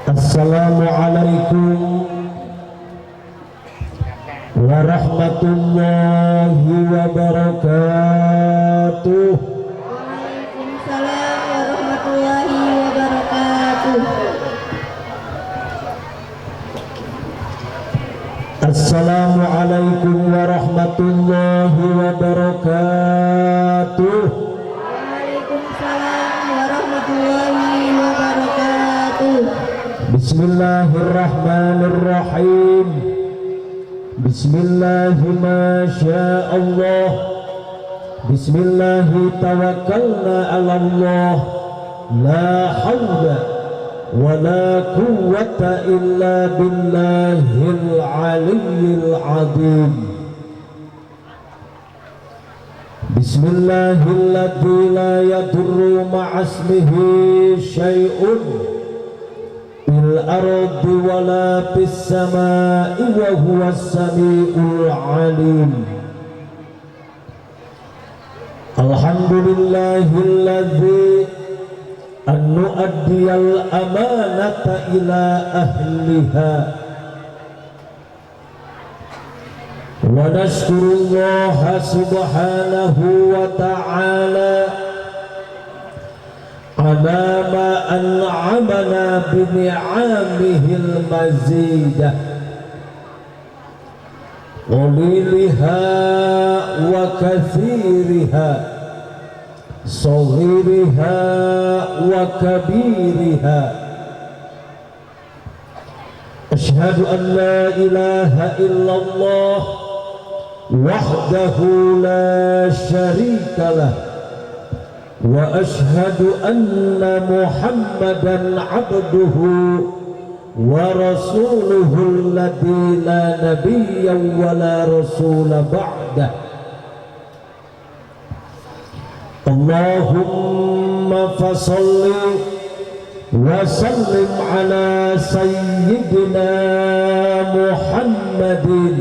Assalamualaikum warahmatullahi wabarakatuh. Waalaikumsalam warahmatullahi wabarakatuh. Assalamualaikum warahmatullahi wabarakatuh. Waalaikumsalam warahmatullahi wabarakatuh. Bismillahirrahmanirrahim. Bismillahi masyaallah. Bismillahi tawakkalna ala Allah. La hawla wa la quwwata illa billahil aliyyil azim. Bismillahilladzi la yadurru ma'asmihi syai'un fil ardi wala fis samaa'i wa huwas samii'ul 'aliim. Alhamdulillahilladzi an nu'addiyal amanata ila ahliha wa nashkurullaha subhanahu wa ta'ala ala ma an'amana bi ni'amihil mazidah qaliliha wa kathiriha saghiriha wa kabiriha. Ashhadu an la ilaha illallah wahdahu la syarika lah wa ashhadu anna Muhammadan abduhu wa rasuluhu alladzi la nabiyya wa la rasula ba'dah. Allahumma fasalli wa sallim ala sayyidina Muhammadin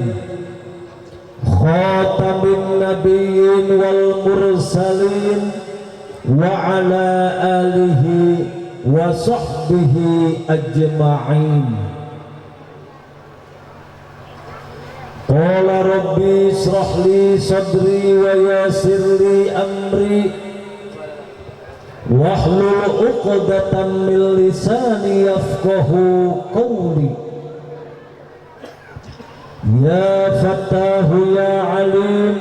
khatamin nabiyyin wal mursalin wa ala alihi wa sahbihi ajma'in. Qala rabbi israh li sadri wa yassir li amri wahlul 'uqdatam min lisani yafqahu qawli. Ya Fattahu ya Alim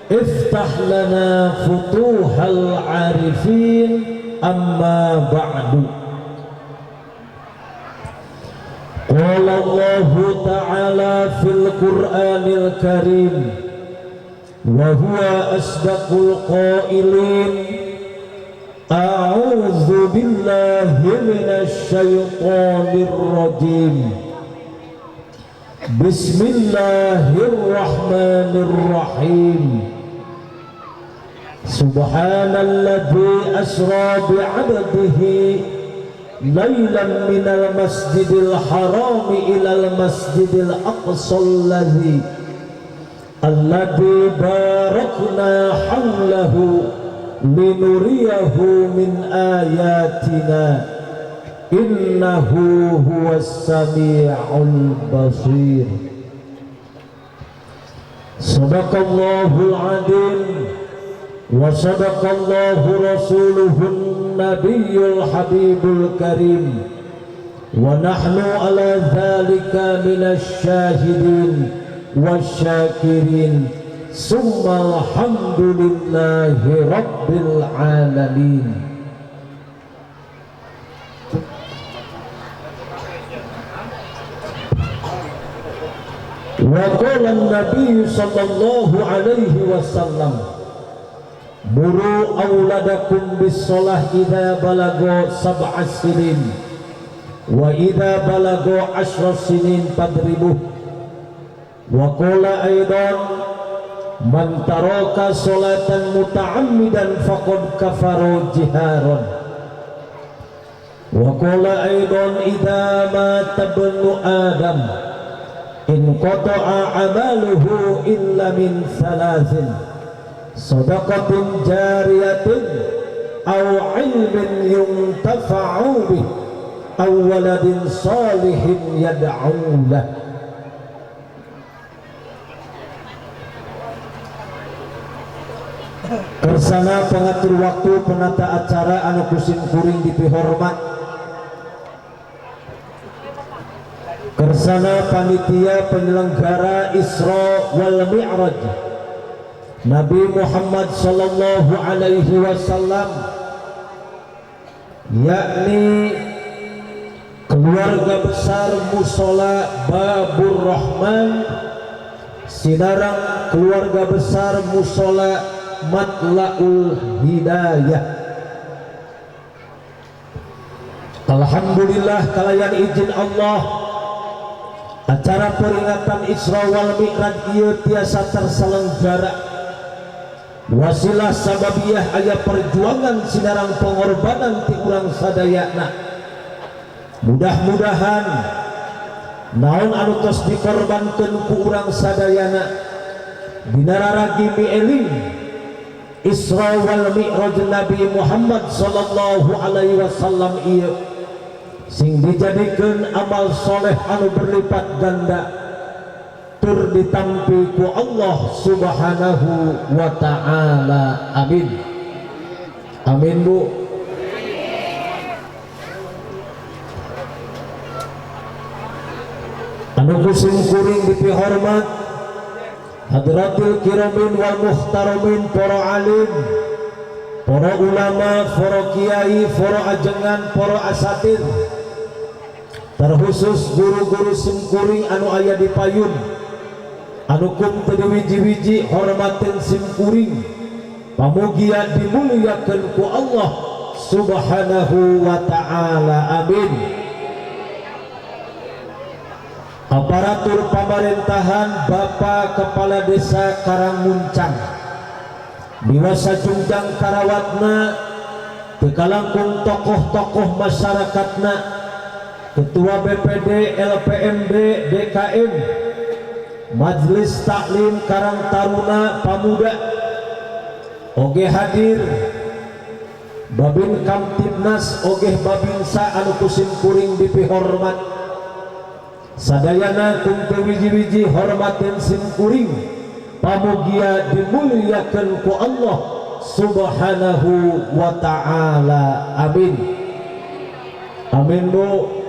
iftah lana futuhal arifin, amma ba'du. Qala Allahu ta'ala fil Qur'anil Karim wa huwa asdaqul qailin. A'udzu billahi minasy syaithanir rajim. Bismillahirrahmanirrahim. Subhanalladzi asra bi'abdihi laylan minal masjidil harami ilal masjidil aqsal alladzi barakna hawlahu linuriyahu min ayatina innahu huwas sami'ul basir. Sadaqallahul azim wa sadaqallahu rasuluhun nabiyyul habibul karim wa nahnu ala dhalika minasy syahidin wasyakirin summa alhamdulillahi rabbil alamin. Wa qala an-nabiy sallallahu alaihi wasallam muru auladakum bis-shalah idza balagu sab'a sinin wa idza balagu 10 sinin fadribuh. Wa qala aidan man taraka sholatan muta'ammidan faqad kafara jiharan. Wa qala aidan idza mata ibnu adam in qata'a amaluhu illa min thalathin sadaqatin jariyatin aw ilmin yuntafa'u bih aw waladin salihin yad'u lah. Kersana pengatur waktu penata acara anu kusim kuring dipihormat, kersana panitia penyelenggara Isra wal Mi'raj Nabi Muhammad sallallahu alaihi wasallam, yakni keluarga besar Musola Babur Rahman, sinarang keluarga besar Musola Matlaul Hidayah. Alhamdulillah kalayan izin Allah, acara peringatan Isra wal Mi'raj ieu tiasa terselenggara wasilah sababiyah aya perjuangan sinarang pengorbanan ti urang sadayana. Mudah-mudahan naon anu tos dikorbankeun ku urang sadayana dinararagi mieling Isra wal Mi'raj Nabi Muhammad sallallahu alaihi wasallam ieu sing dijadikeun amal soleh anu berlipat ganda tur ditampi ku Allah subhanahu wa ta'ala. Amin. Amin Bu. Anu kusim kuring dipihormat hadratil kiramin wal muhtaramin, para alim, para ulama, para kiai, para ajengan, para asatid, terkhusus guru-guru simkuring anu aya di payun, anu kum teu wiji-wiji hormatin simkuring, pamugia dimuliakeun ku Allah subhanahu wa ta'ala. Amin. Aparatur pemerintahan Bapak Kepala Desa Karangmuncang, Diwasa Junjang Karawatna, tekalangkung tokoh-tokoh masyarakatna, Ketua BPD LPMD DKM, Majelis Taklim Karang Taruna Pamuda, oge hadir Babin Kamtibnas oge Babinsa anu kusim kuring dipihormat sadayana kum wiji-wiji hormatin simkuring, pamugia dimuliakeun ku Allah subhanahu wa ta'ala. Amin. Amin Bu.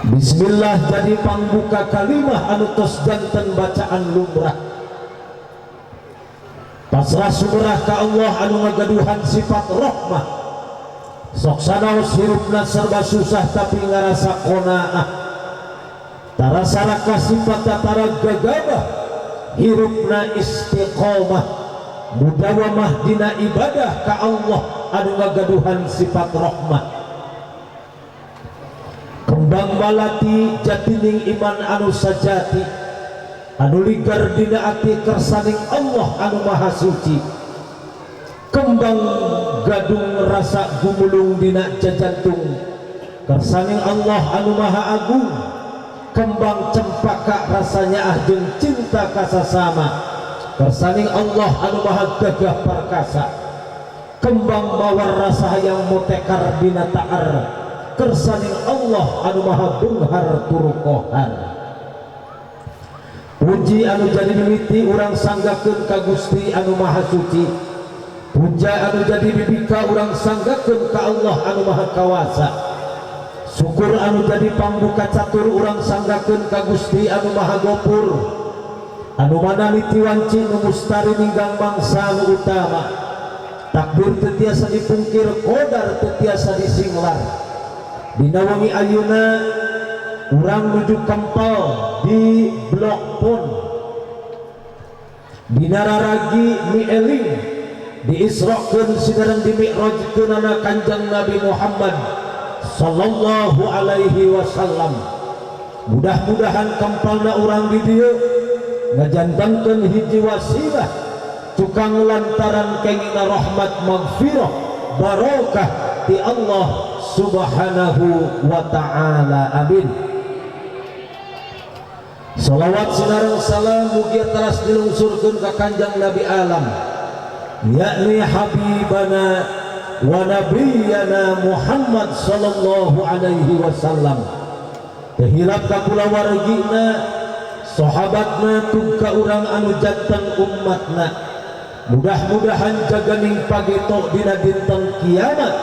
Bismillah jadi pangbuka kalimah anu tos janten bacaan lumrah, pasrah sumrah ka Allah anu ngagaduhan sifat rahmah. Sok sanaos hirupna serba susah tapi ngarasa qanaah, tarasa raka sifat tara gagabah, hirupna istiqomah, mudawamah dina ibadah ka Allah anu ngagaduhan sifat rahmah. Kembang balati jatining iman anu sajati, anu ligar dina ati kersaning Allah anu maha suci. Kembang gadung rasa gumulung dina jajantung kersaning Allah anu maha agung. Kembang cempaka rasanya jeung cinta kasasama kersaning Allah anu maha gagah perkasa. Kembang mawar rasa yang mutekar dina ta'ar kersaning Allah anu maha bunghar turukohan. Puji anu jadi mimiti urang sanggakeun ka Gusti anu maha suci, puja anu jadi bibika urang sanggakeun ka Allah anu maha kawasa, syukur anu jadi pambuka catur urang sanggakeun ka Gusti anu maha gopur, anu mana nitiwanci nu mustari ninggang mangsa anu utama. Takbir teu tiasa dipungkir, qadar teu tiasa disinglar. Dina wengi ayeuna urang nuju Kempel di Blok Pon, dina raragi mieling diisrokeun sidaran dimi'rajkeunana Kanjeng Nabi Muhammad sallallahu alaihi wasallam. Mudah-mudahan kempalna urang di dieu ngajantangkeun hiji wasilah tukang lantaran kengina rahmat maghfirah barokah ti Allah subhanahu wa ta'ala. Amin. Salawat sinareng salam mugia teras dilungsurkeun ka Kanjeng Nabi alam yakni habibana wa nabiyyana Muhammad sallallahu alaihi wasallam. Tehilap ka kulawargina sahabatna tuka urang anu janten umatna. Mudah-mudahan jaganing pageto dina dinten kiamat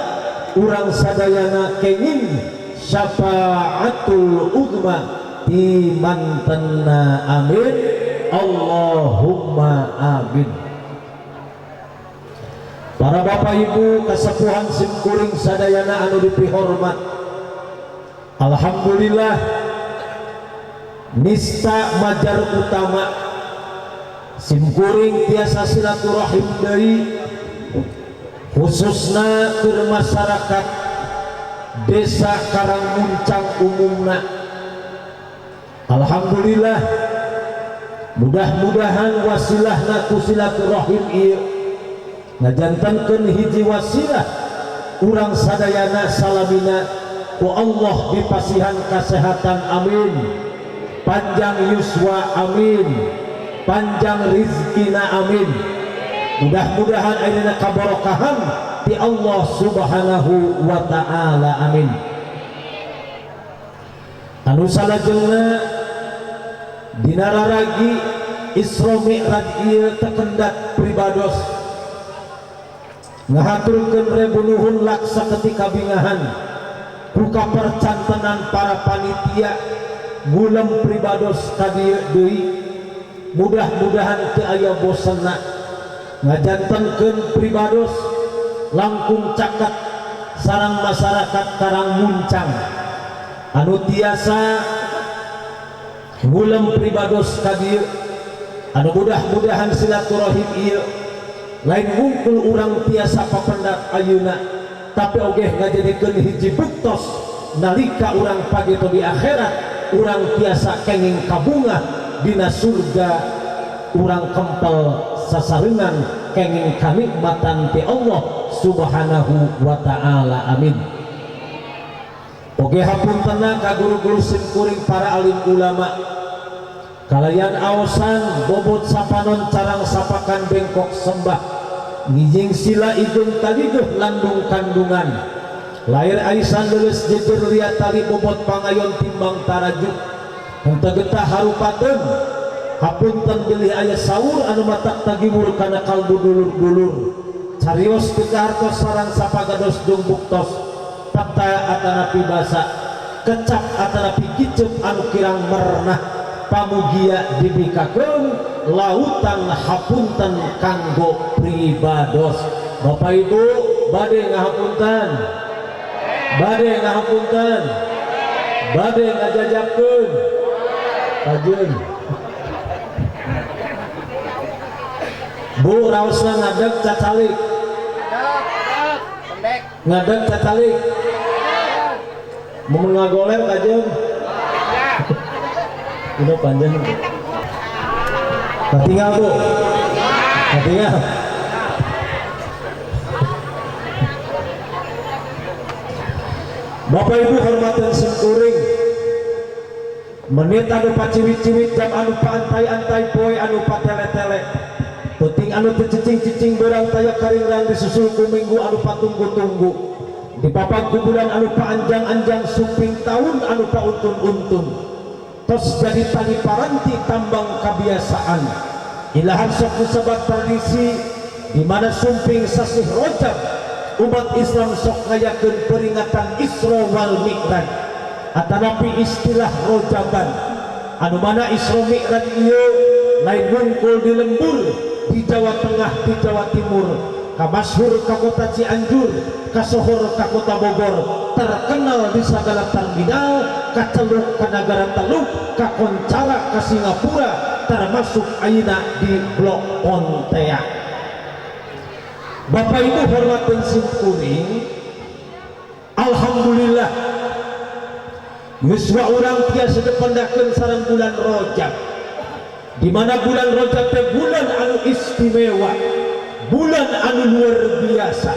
urang sadayana kenging syafaatul uzma di mantenna, amin Allahumma amin. Para bapak ibu kasepuhan simkuring sadayana anu dipihormat, alhamdulillah nista majar utama simkuring tiasa silaturahim deui khususna ke masyarakat desa Karangmuncang umumna. Alhamdulillah mudah-mudahan wasilahna ku silaturahim ieu ngajantankeun hiji wasilah urang sadayana salamina ku Allah dipasihan kesehatan, amin, panjang yuswa, amin, panjang rizkina, amin. Mudah-mudahan ayeuna kabarokahan ti Allah subhanahu wa ta'ala, amin. Anu salajengna dina raragi Isra Mi'raj ieu tekendat pribados ngahaturkeun rebunuhun laksa ketika bingahan ku kapercantenan para panitia ngulem pribados ka dieu deui. Mudah-mudahan teu aya bosenna ngajantenkeun pribados langkung caket sareng masyarakat Karangmuncang anu tiasa ngulem pribados ka dieu. Anu mudah-mudahan silaturahim ieu lain ngumpul urang tiasa papendak ayeuna, tapi oge ngajadikeun hiji buktos nalika urang pageto di akhirat urang tiasa kenging kabungah dina surga, urang kempel sasarengan kenging kanikmatan ti Allah subhanahu wa ta'ala, amin. Oge hapuntenna ka guru-guru simkuring para alim ulama kalayan aosan bobot sapanon carang sapakan bengkok sembah ngijing sila igung taligeuh landung kandungan lahir aisan leuleus jejer liat tali bobot pangayon timbang tarajuk henteu getah harupateun hapunten bilih aya saur anu matak tagimur kana kalbu dulur-dulur carios teu kahartos sareng sapagados dung buktos pata atanapi basa kecap atanapi kicep anu kirang mernah pamugia dibikakeun lautan hapunten kanggo pribados. Bapak Ibu bade ngahapunten, bade ngahapunten, bade ngajajabkeun kajeun. Bu raosna ngadeg cacalik, ngadeg cacalik, mau ngagoler kajeun. Udah panjang ketinggal Bu, ketinggal. Bapak Ibu hormatan simkuring menit anu paciwit-ciwit jam anu paantai-antai poe anu patele-tele penting anu cicing-cicing berang taya karingrang disusul ku minggu anu patunggu-tunggu di papan bulan anu paanjang-anjang suping tahun anu pauntun-untun tos jadi tali paranti tambang kebiasaan ilahan sok disebat tradisi di mana sumping sasih Rajab umat Islam sok ngayakeun peringatan Isra wal Mi'raj atanapi istilah Rajaban anu mana Isra Mi'raj ieu lain wungkul di lembur di Jawa Tengah di Jawa Timur ka masyhur ka kota Cianjur ka sohor ka kota Bogor terkenal di segala terminal ka Teluk ka negara Teluk ka Koncara ka Singapura termasuk ayeuna di Blok Pontianak. Bapak Ibu hormatan simkuring alhamdulillah geus urang tiasa dipendakeun sareng bulan Rajab di mana bulan Rajab teh bulan anu istimewa, bulan anu luar biasa.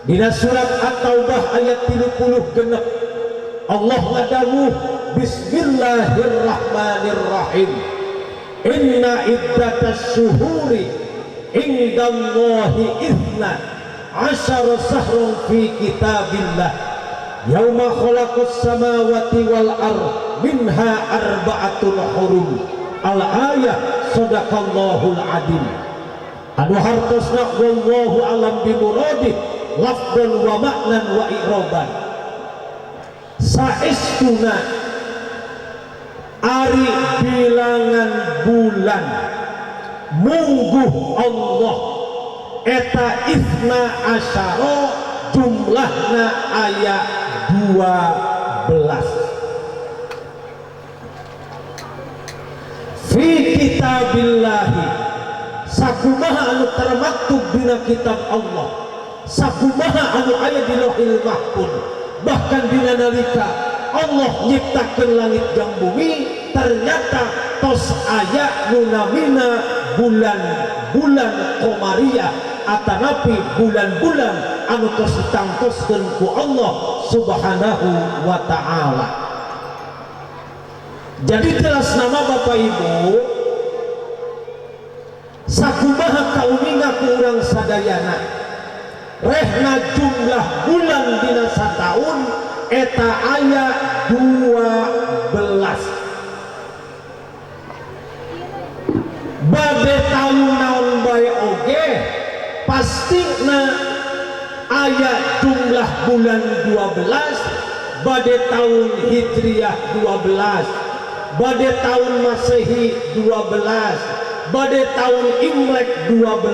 Dina surat At-Taubah ayat 36 Allah ngadawuh bismillahirrahmanirrahim inna iddatas syuhuri indallahi ithna asyara sahrun fi kitabillah yauma khalaqas samawati wal ard minha arba'atun hurum. Al-ayah sadaqallahul adil. Anu hartosna wallahu alam bimuradih lafdan wa maknan wa i'roban. Saestuna ari bilangan bulan mungguh Allah eta isna asyara jumlahna aya 12 fi kitabillahi sakumaha anu termaktub dina kitab Allah, sakumaha anu aya di Lauhil Mahfuz. Bahkan dina nalika Allah nyiptakeun langit jeung bumi ternyata tos aya nu namina bulan-bulan qamariyah atanapi bulan-bulan anu tos ditangtoskeun ku Allah Subhanahu wa ta'ala. Jadi jelas nama Bapak Ibu sakumaha kauninga ku urang sadayana rehna jumlah bulan dina sataun eta aya 12 bade taun naon bae oge pastina aya jumlah bulan 12 bade taun hijriyah 12 bade tahun Masehi 12, bade tahun Imlek 12,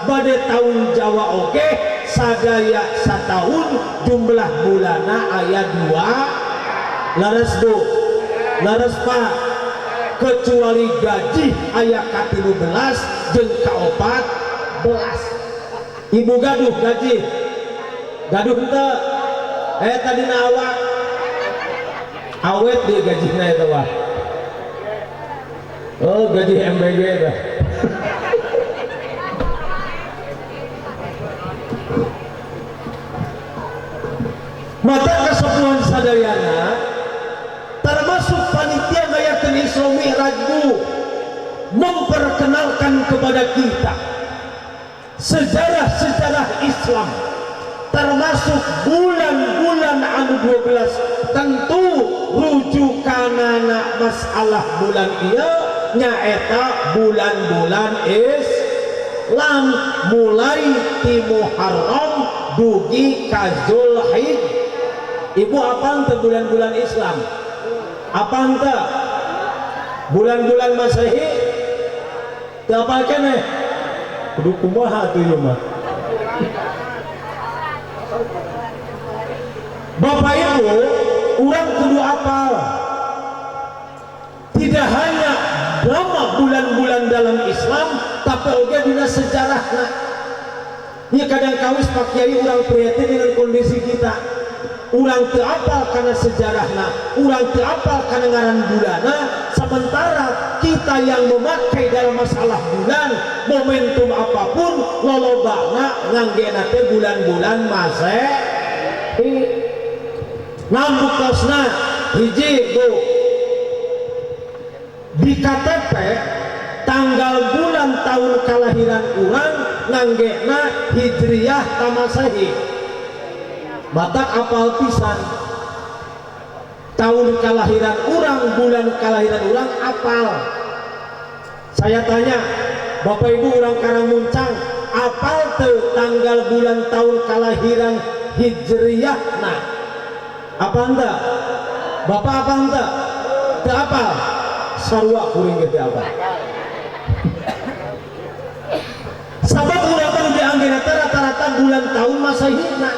bade tahun Jawa oke sadaya satahun jumlah bulana aya 2 laras do laras pak kecuali gaji aya ka 13 jeung ka 14. Ibu gaduh gaji gaduh henteu tadi awak awet di gajina itu wah. Oh gaji MBG dah. Mata kesepuhan sadayana termasuk panitia ngayakeun Isra Mi'raj memperkenalkan kepada kita sejarah-sejarah Islam termasuk bulan-bulan anu 12 tentu rujukanana masalah bulan ieu nyaeta bulan-bulan Islam mulai ti Muharram dugi ka Zulhijjah. Ibu apaan teh bulan-bulan Islam? Apaan teh? Bulan-bulan Masehi? Teu apal keneh? Kudu kumaha atuh ieu mah? Bapak Ibu, orang kudu apal. Tidak hanya nama bulan-bulan dalam Islam, tapi oge dina sejarahna. Ini kadang kawis Pak Kiai orang prihatin dengan kondisi kita. Orang teu apal karena sejarahna, orang teu apal karena ngaran bulana, sementara kita yang memakai dalam masalah bulan, momentum apapun, lolobana nganggena teh bulan-bulan Masehi. Nambuk tosna hiji bu di KTP tanggal bulan tahun kelahiran urang nganggena hijriyah ka Masehi. Batak apal pisan tahun kelahiran urang, bulan kelahiran urang apal. Saya tanya Bapak Ibu orang Karangmuncang apal teu tanggal bulan tahun kelahiran hijriyah nah apa anda? Bapak apa anda? Teu apal? Sarua kuring ge teu apal. Sabab urang teh dianggena rata-rata bulan tahun Masehina.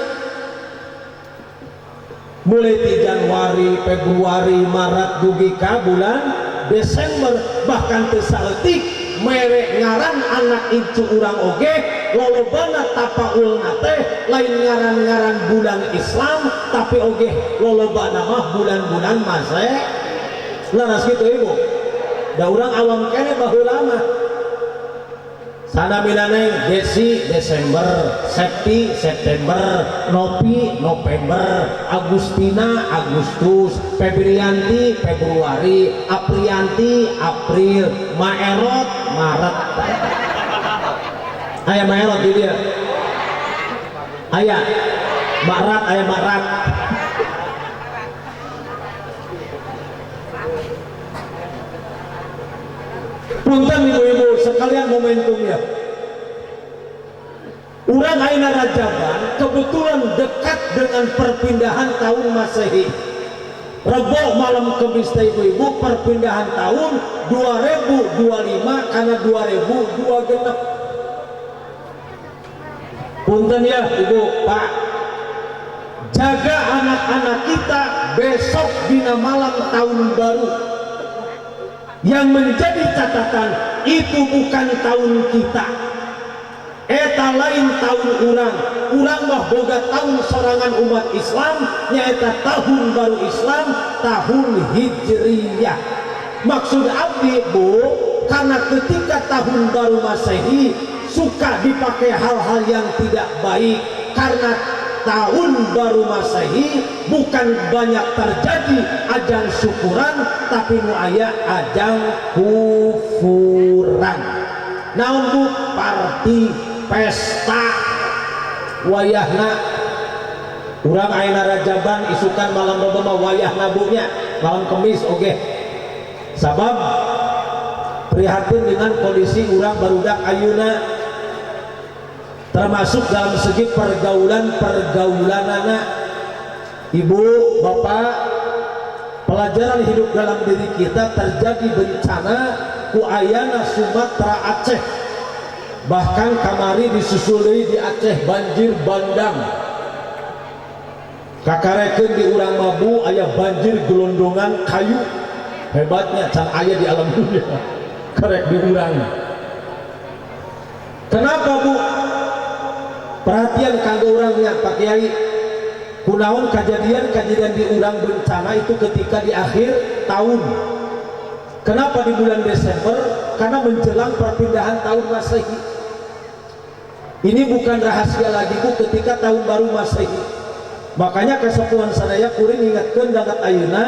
Mulai di Januari, Februari, Maret dugi ka bulan Desember bahkan teu saeutik mere ngaran anak incu urang oge lolobana tapaulna teh lain ngaran-ngaran bulan Islam tapi oge lolobana mah bulan-bulan Masehi. Laras kitu Ibu. Da urang awam kene baheula mah. Sanamina neng Desi Desember, Septi September, Nopi November, Agustina Agustus, Febrianti Februari, Aprianti April, Maerot Maret. Ayah melot di dia. Ayah marat, ayah marat. Punten ibu-ibu sekalian momentumnya. Urang ayeuna Rajaban kebetulan dekat dengan perpindahan tahun Masehi. Rebo malam Kemis ibu-ibu perpindahan tahun 2025 karena 2026. Punten ya ibu pak, jaga anak-anak kita besok dina malam tahun baru. Yang menjadi catatan itu bukan tahun kita, eta lain tahun urang mah boga tahun sorangan umat Islam nyaeta tahun baru Islam, tahun Hijriyah. Maksud abdi bu, karena ketika tahun baru Masehi suka dipakai hal-hal yang tidak baik, karena tahun baru Masehi bukan banyak terjadi ajang syukuran tapi nu aya ajang kufuran. Naon bu? Party pesta wayahna urang ayeuna Rajaban isukan malam loba mah wayahna bunya malam Kemis oge. Sabab prihatin dengan kondisi urang barudak ayeuna, termasuk dalam segi pergaulan anak. Ibu bapak, pelajaran hidup dalam diri kita terjadi bencana ku ayana Sumatera Aceh, bahkan kamari disusuli di Aceh banjir bandang. Kakareken di urang mabu aya banjir gelondongan kayu, hebatnya can aya di alam dunia karek di urang. Kenapa bu? Perhatian kanggo urangnya Pak Kiai, kunaon kejadian di urang bencana itu ketika di akhir tahun. Kenapa di bulan Desember? Karena menjelang perpindahan tahun Masehi. Ini bukan rahasia lagi bu, ketika tahun baru Masehi. Makanya kesepuhan sadaya kuring ingatkeun dangat ayeuna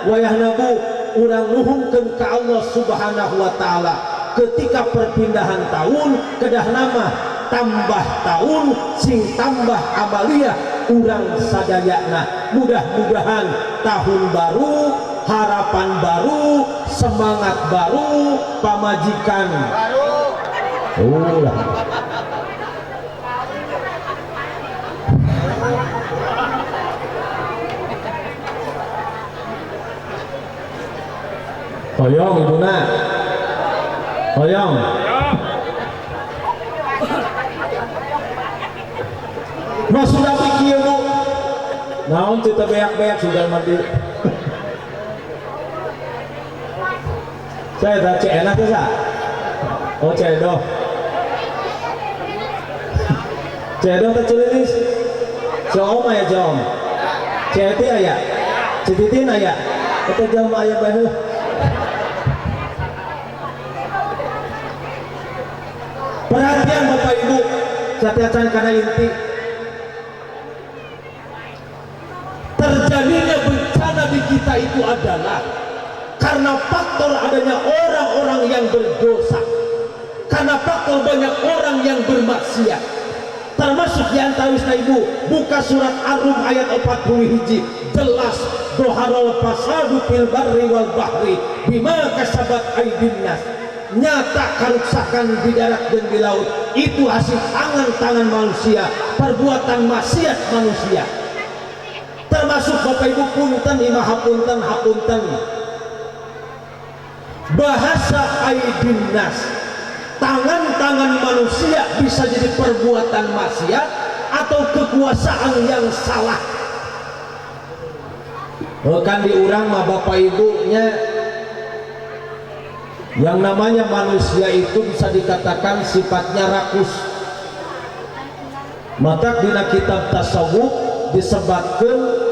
wayahna bu urang nuhungkeun ka Allah Subhanahu wa taala ketika perpindahan tahun kedah nama tambah tahun sing tambah amaliyah urang sadayana. Mudah-mudahan tahun baru, harapan baru, semangat baru, pamajikan baru. Hoyong ibuna, hoyong. Mas sudah pikir bu, naon kita beak-beak sudah mati. Saya dah cek enak ya sa? Oh cedoh, cedoh tercelilis. Jom ayah jom, ceti ayah, cetitin ayah, kita jom ayah bahu. Perhatian bapak ibu, satiacan karena inti. Terjadinya bencana di kita itu adalah karena faktor adanya orang-orang yang berdosa, karena faktor banyak orang yang bermaksiat. Termasuk di antaranya ibu buka surat Ar-Rum ayat 41 jelas doharul fasadu fil barri wal bahri bima kasabat aydin nas. Nyata kerusakan di darat dan di laut itu hasil tangan-tangan manusia, perbuatan maksiat manusia. Termasuk bapak ibu punten hapunten bahasa aidin nas, tangan-tangan manusia bisa jadi perbuatan maksiat atau kekuasaan yang salah. Bukan diurang mah bapak ibunya, yang namanya manusia itu bisa dikatakan sifatnya rakus. Maka dina kitab tasawuf disebutkan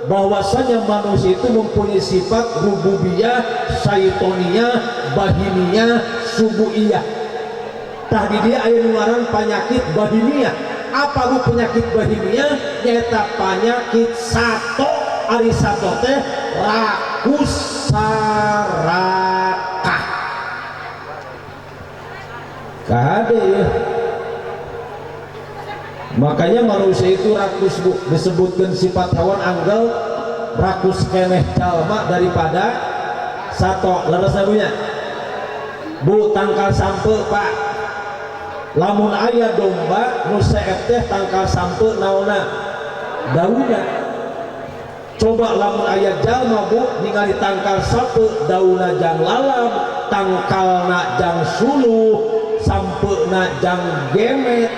bahwasanya manusia itu mempunyai sifat rububiyah, syaitoniyah, bahimiyah, subuiyah. Tadi dia aya ngaran penyakit bahimiyah. Apa bu penyakit bahimiyah? Nyata penyakit sato, ari sato teh rakus sarakah. Kade ya. Makanya manusia itu rakus Bu, disebutkan sifat hewan anggal rakus keneh jalma daripada sato. Leres punya Bu, tangkal sampe Pak, lamun ayah domba nu seet teh tangkal sampe naona dauna. Coba lamun ayah jalma Bu ningali tangkal sampe dauna jang lalam, tangkalna jang suluh, sampena jang gemet.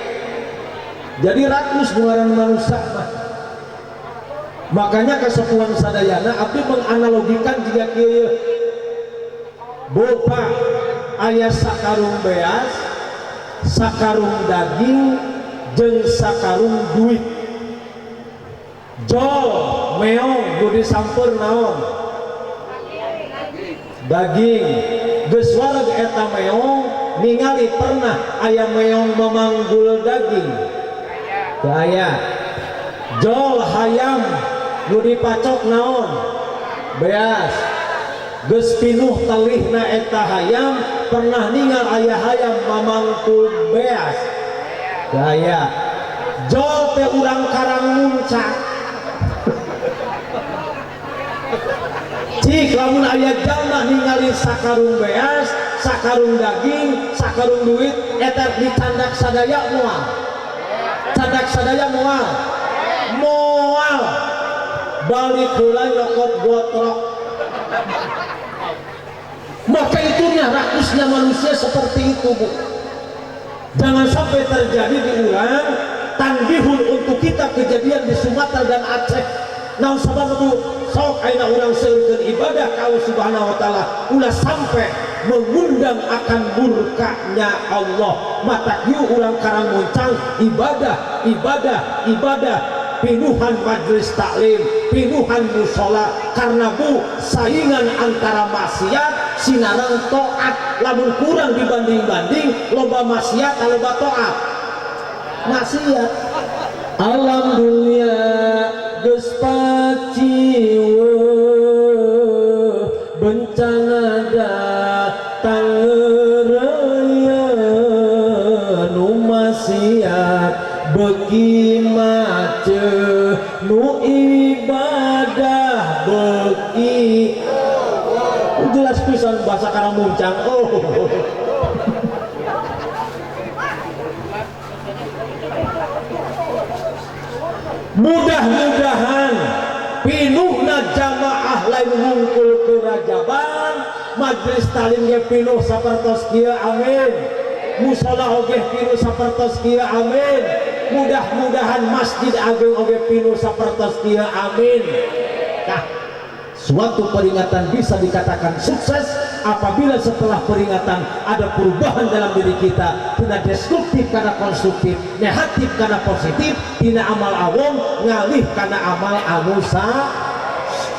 Jadi rakus bungaran manusia mah. Makanya kesepuhan sadayana abdi menganalogikan jika kieu bopa aya sakarung beas, sakarung daging, jeung sakarung duit. Jol meong nu disampeur naon? Daging. Geus wareg eta meong ningali pernah aya meong memanggul daging. Daya jol hayam nu dipacok naon? Beas. Geus pinuh talihna eta hayam pernah ningal aya hayam mamangkul beas. Daya jol teh urang karang muncak. Cik lamun aya jalma ningali sakarung beas, sakarung daging, sakarung duit eta dicandak sadaya moal. Candak sadaya moal. Moal. Balik heula nyokot gotrok. Maka itunya rakusnya manusia seperti itu Bu. Jangan sampai terjadi diulang tanbihun untuk kita kejadian di Sumatera dan Aceh. Naon sabab itu sok ayeuna urang seueurkeun ibadah ka Allah Subhanahu wa taala ulah sampai mengundang akan murkanya Allah. Mata ieu urang karang muncang ibadah pinuhan majelis taklim, pinuhan musola karena Bu saingan antara maksiat sinarang taat. Lamun kurang dibanding-banding loba maksiat loba taat. Maksiat alam dunia geus paciweuh bencana datang ngeureuyeuh nu maksiat beuki maceuh nu ibadah beuki. Jelas pisan bahasa karang muncang. Mudah-mudahan pinuhna jamaah lain ngungkul ke rajaban, majelis talim ge pinuh sapertos kieu amin, musola oge pinuh sapertos kieu amin, mudah-mudahan masjid agung oge pinuh sapertos kieu amin. Nah, suatu peringatan bisa dikatakan sukses apabila setelah peringatan ada perubahan dalam diri kita, tidak destruktif karena konstruktif, negatif karena positif, tidak amal awam ngalih karena amal anusa.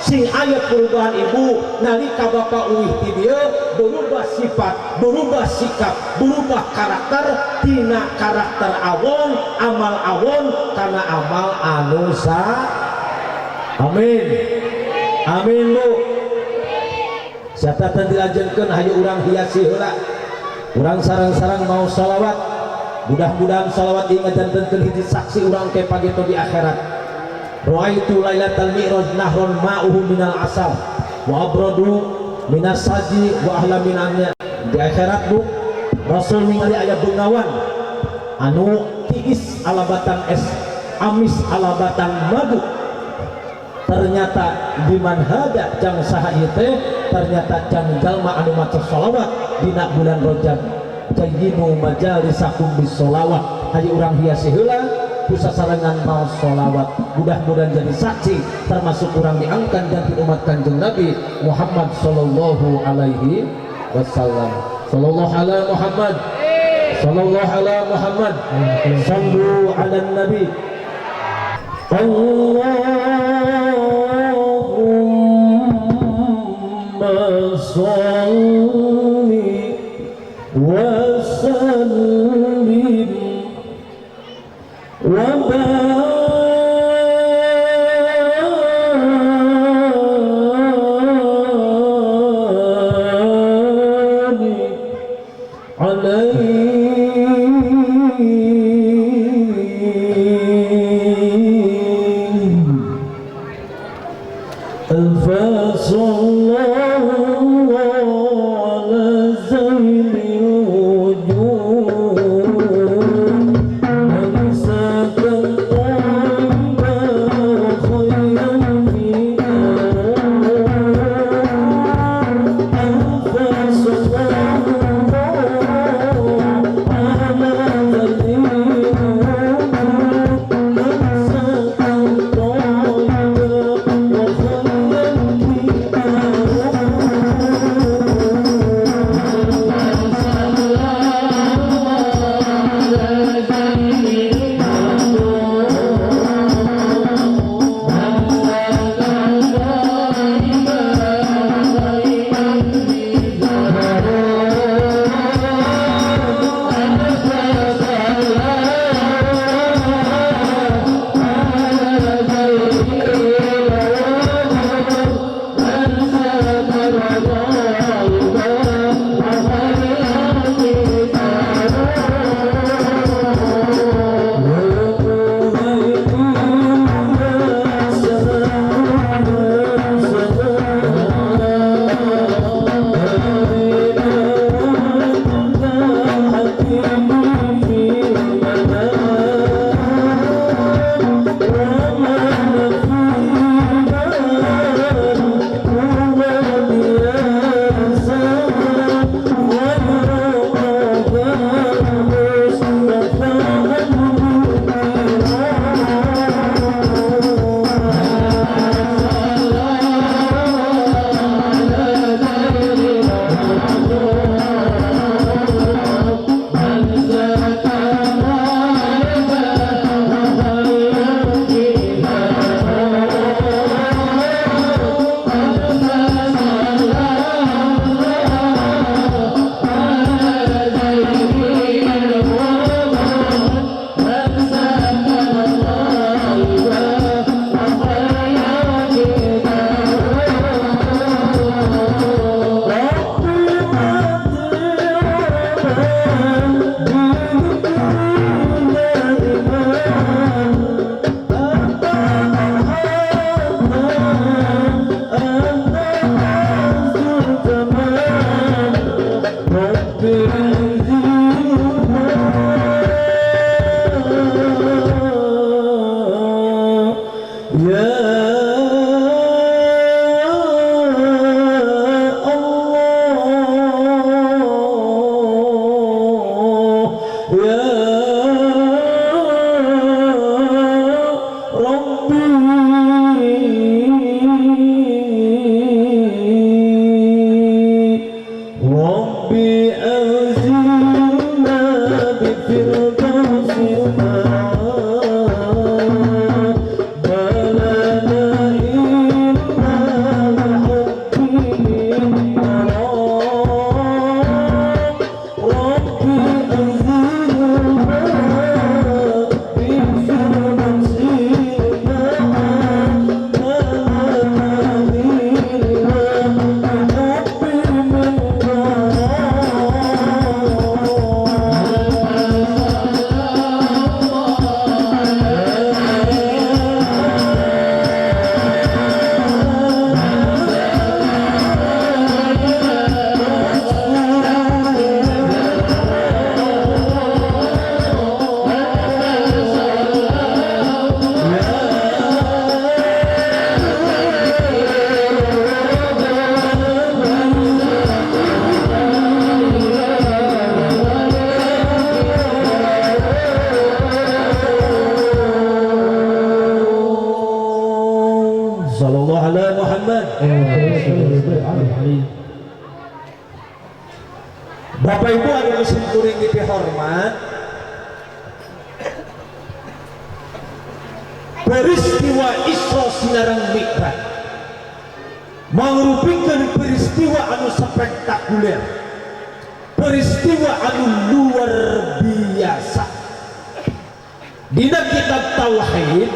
Sing aya perubahan ibu nalika bapak uih ti dieu berubah sifat, berubah sikap, berubah karakter tina karakter awam, amal awam karena amal anusa. Amin. Amin Bu. Catatan dilanjutkan hayu urang hiasi heula. Urang sarang-sarang mau sholawat. Mudah-mudahan sholawat ingajantenkeun hiji saksi urang ke pageto di akhirat. Ra'aitu lailatal mi'raj nahron ma'uhu minal asal wa abradu minas saji wa ahla minannya. Di akhirat Bu, Rasul ningali aya bengawan anu tiis ala batang es, amis ala batang madu. Ternyata di manhada jang saha ieu teh ternyata jang jalma anu maca sholawat dina bulan Rajab. Jayyinu majalisakum bis sholawat. Hayu urang hiasi heula ku sasarengan mau sholawat. Mudah-mudahan jadi saksi termasuk urang diangkat dan umat Kanjeng Nabi Muhammad sallallahu alaihi wasallam. Sallallahu ala Muhammad. Sallallahu ala Muhammad. Sallu ala Nabi. Allahumma sholli wa sallim wa barik alaihi ala Muhammad. Bapak Ibu anu mesin kuring dihormat, peristiwa Isra Sinareng Mi'raj mangrupikan peristiwa anu spektakuler, peristiwa anu luar biasa. Dina kitab tauhid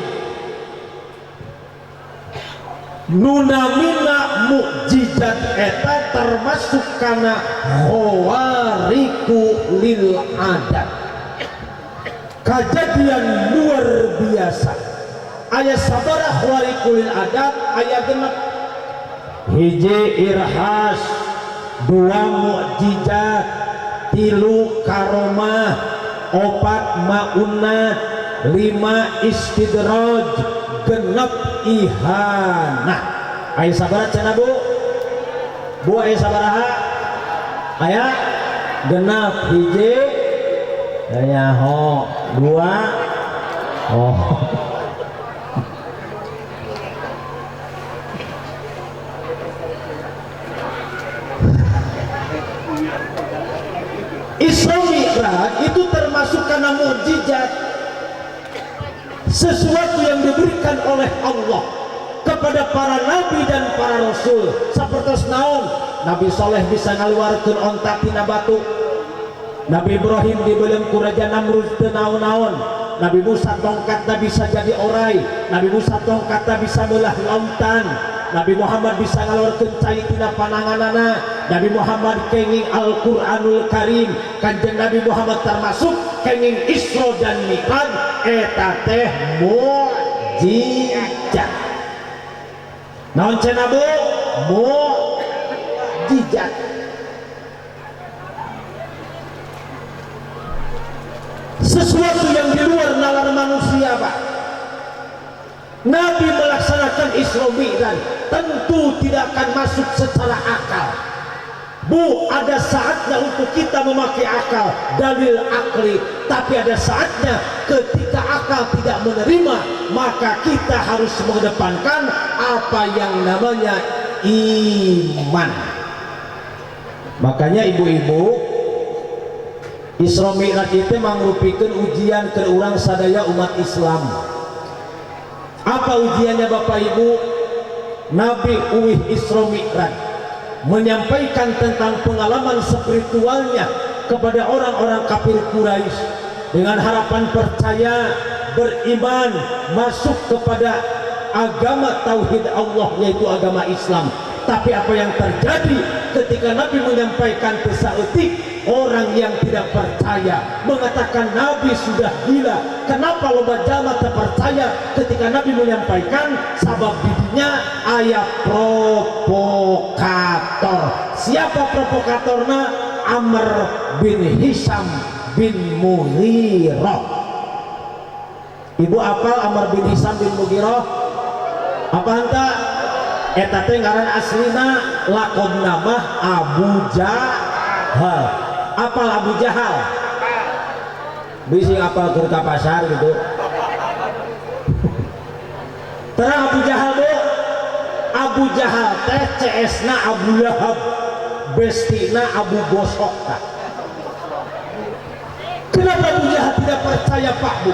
nunamina mukjizat eta termasuk kana khawariqu lil adat, kejadian luar biasa. Aya sabaraha khawariqu lil adat? Aya genep. Hiji irhas, dua mukjizat, tilu karomah, opat maunat, lima istidraj, genep ihanah. Aya sabaraha cenah Bu? Bu aya sabaraha? Aya genep. Hiji aya ho, dua oh. Isra Mi'raj itu termasuk karena mukjizat, sesuatu yang diberikan oleh Allah kepada para nabi dan para rasul. Seperti naon Nabi Soleh bisa ngaluarkeun onta tina batu, Nabi Ibrahim dibelem ku Raja Namrud teu naon-naon, Nabi Musa tongkatna bisa jadi orai, Nabi Musa tongkatna bisa meulah lautan, Nabi Muhammad bisa ngaluarkeun cai tina pananganana, Nabi Muhammad kenging Al-Qur'anul Karim, Kanjeng Nabi Muhammad termasuk kenging Isra dan Mi'raj eta teh mukjizat. Naon cenah Bu? Mukjizat. Sesuatu yang di luar nalar manusia, Pak. Nabi melaksanakan Isra Mi'raj tentu tidak akan masuk secara akal. Bu, ada saatnya untuk kita memakai akal, dalil akli, tapi ada saatnya ketika akal tidak menerima, maka kita harus mengedepankan apa yang namanya iman. Makanya ibu-ibu, Isra Mi'raj itu mangrupikan ujian ke urang sadaya umat Islam. Apa ujiannya Bapak Ibu? Nabi uwih Isra Mi'raj menyampaikan tentang pengalaman spiritualnya kepada orang-orang kafir Quraisy dengan harapan percaya, beriman, masuk kepada agama tauhid Allah, yaitu agama Islam. Tapi apa yang terjadi ketika Nabi menyampaikan kesaeutik, orang yang tidak percaya mengatakan Nabi sudah gila. Kenapa loba jalma terpercaya ketika Nabi menyampaikan? Sabab didinya aya provokator. Siapa provokatorna? Amr bin Hisham bin Mughirah. Ibu apal Amr bin Hisham bin Mughirah? Apa hanta? Eta teh ngaran aslina lakobna mah Abu Jahal. Apal Abu Jahal? Bisi apal keur ka pasar gitu. Terang Abu Jahal Bu. Abu Jahal teh CS-na Abu Lahab, bestina Abu Bosok. Kenapa Abu Jahal tidak percaya Pak Bu?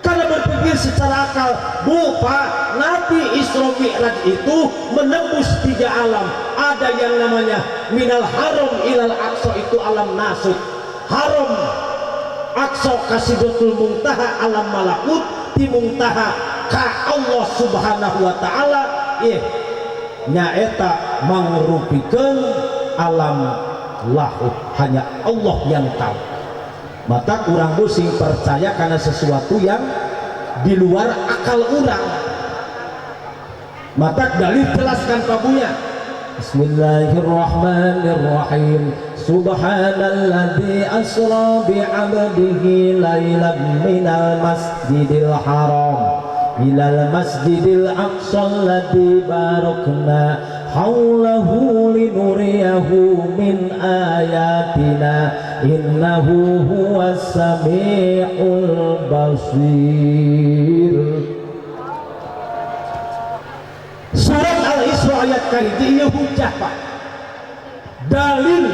Karena berpikir secara akal, Bu Pak, Nabi Isra Mi'raj itu menembus 3 alam. Ada yang namanya minal haram ilal aqsa, itu alam nasut. Haram aqsa kasidatul muntaha alam malakut, di muntaha ka Allah subhanahu wa ta'ala. Nyaeta mangrupikeun alam lahut, hanya Allah yang tahu. Maka kurang sing percaya karena sesuatu yang di luar akal orang. Maka dalil jelaskan pabunya. Bismillahirrahmanirrahim. Subhanalladzi asra bi'abdihi lailan minal masjidil haram ilal masjidil aqsa alladzi barakna haulahu linuriyahu min ayatina innahu huwas sami'ul basir. ayat kahiji ieu hujah Pak, dalil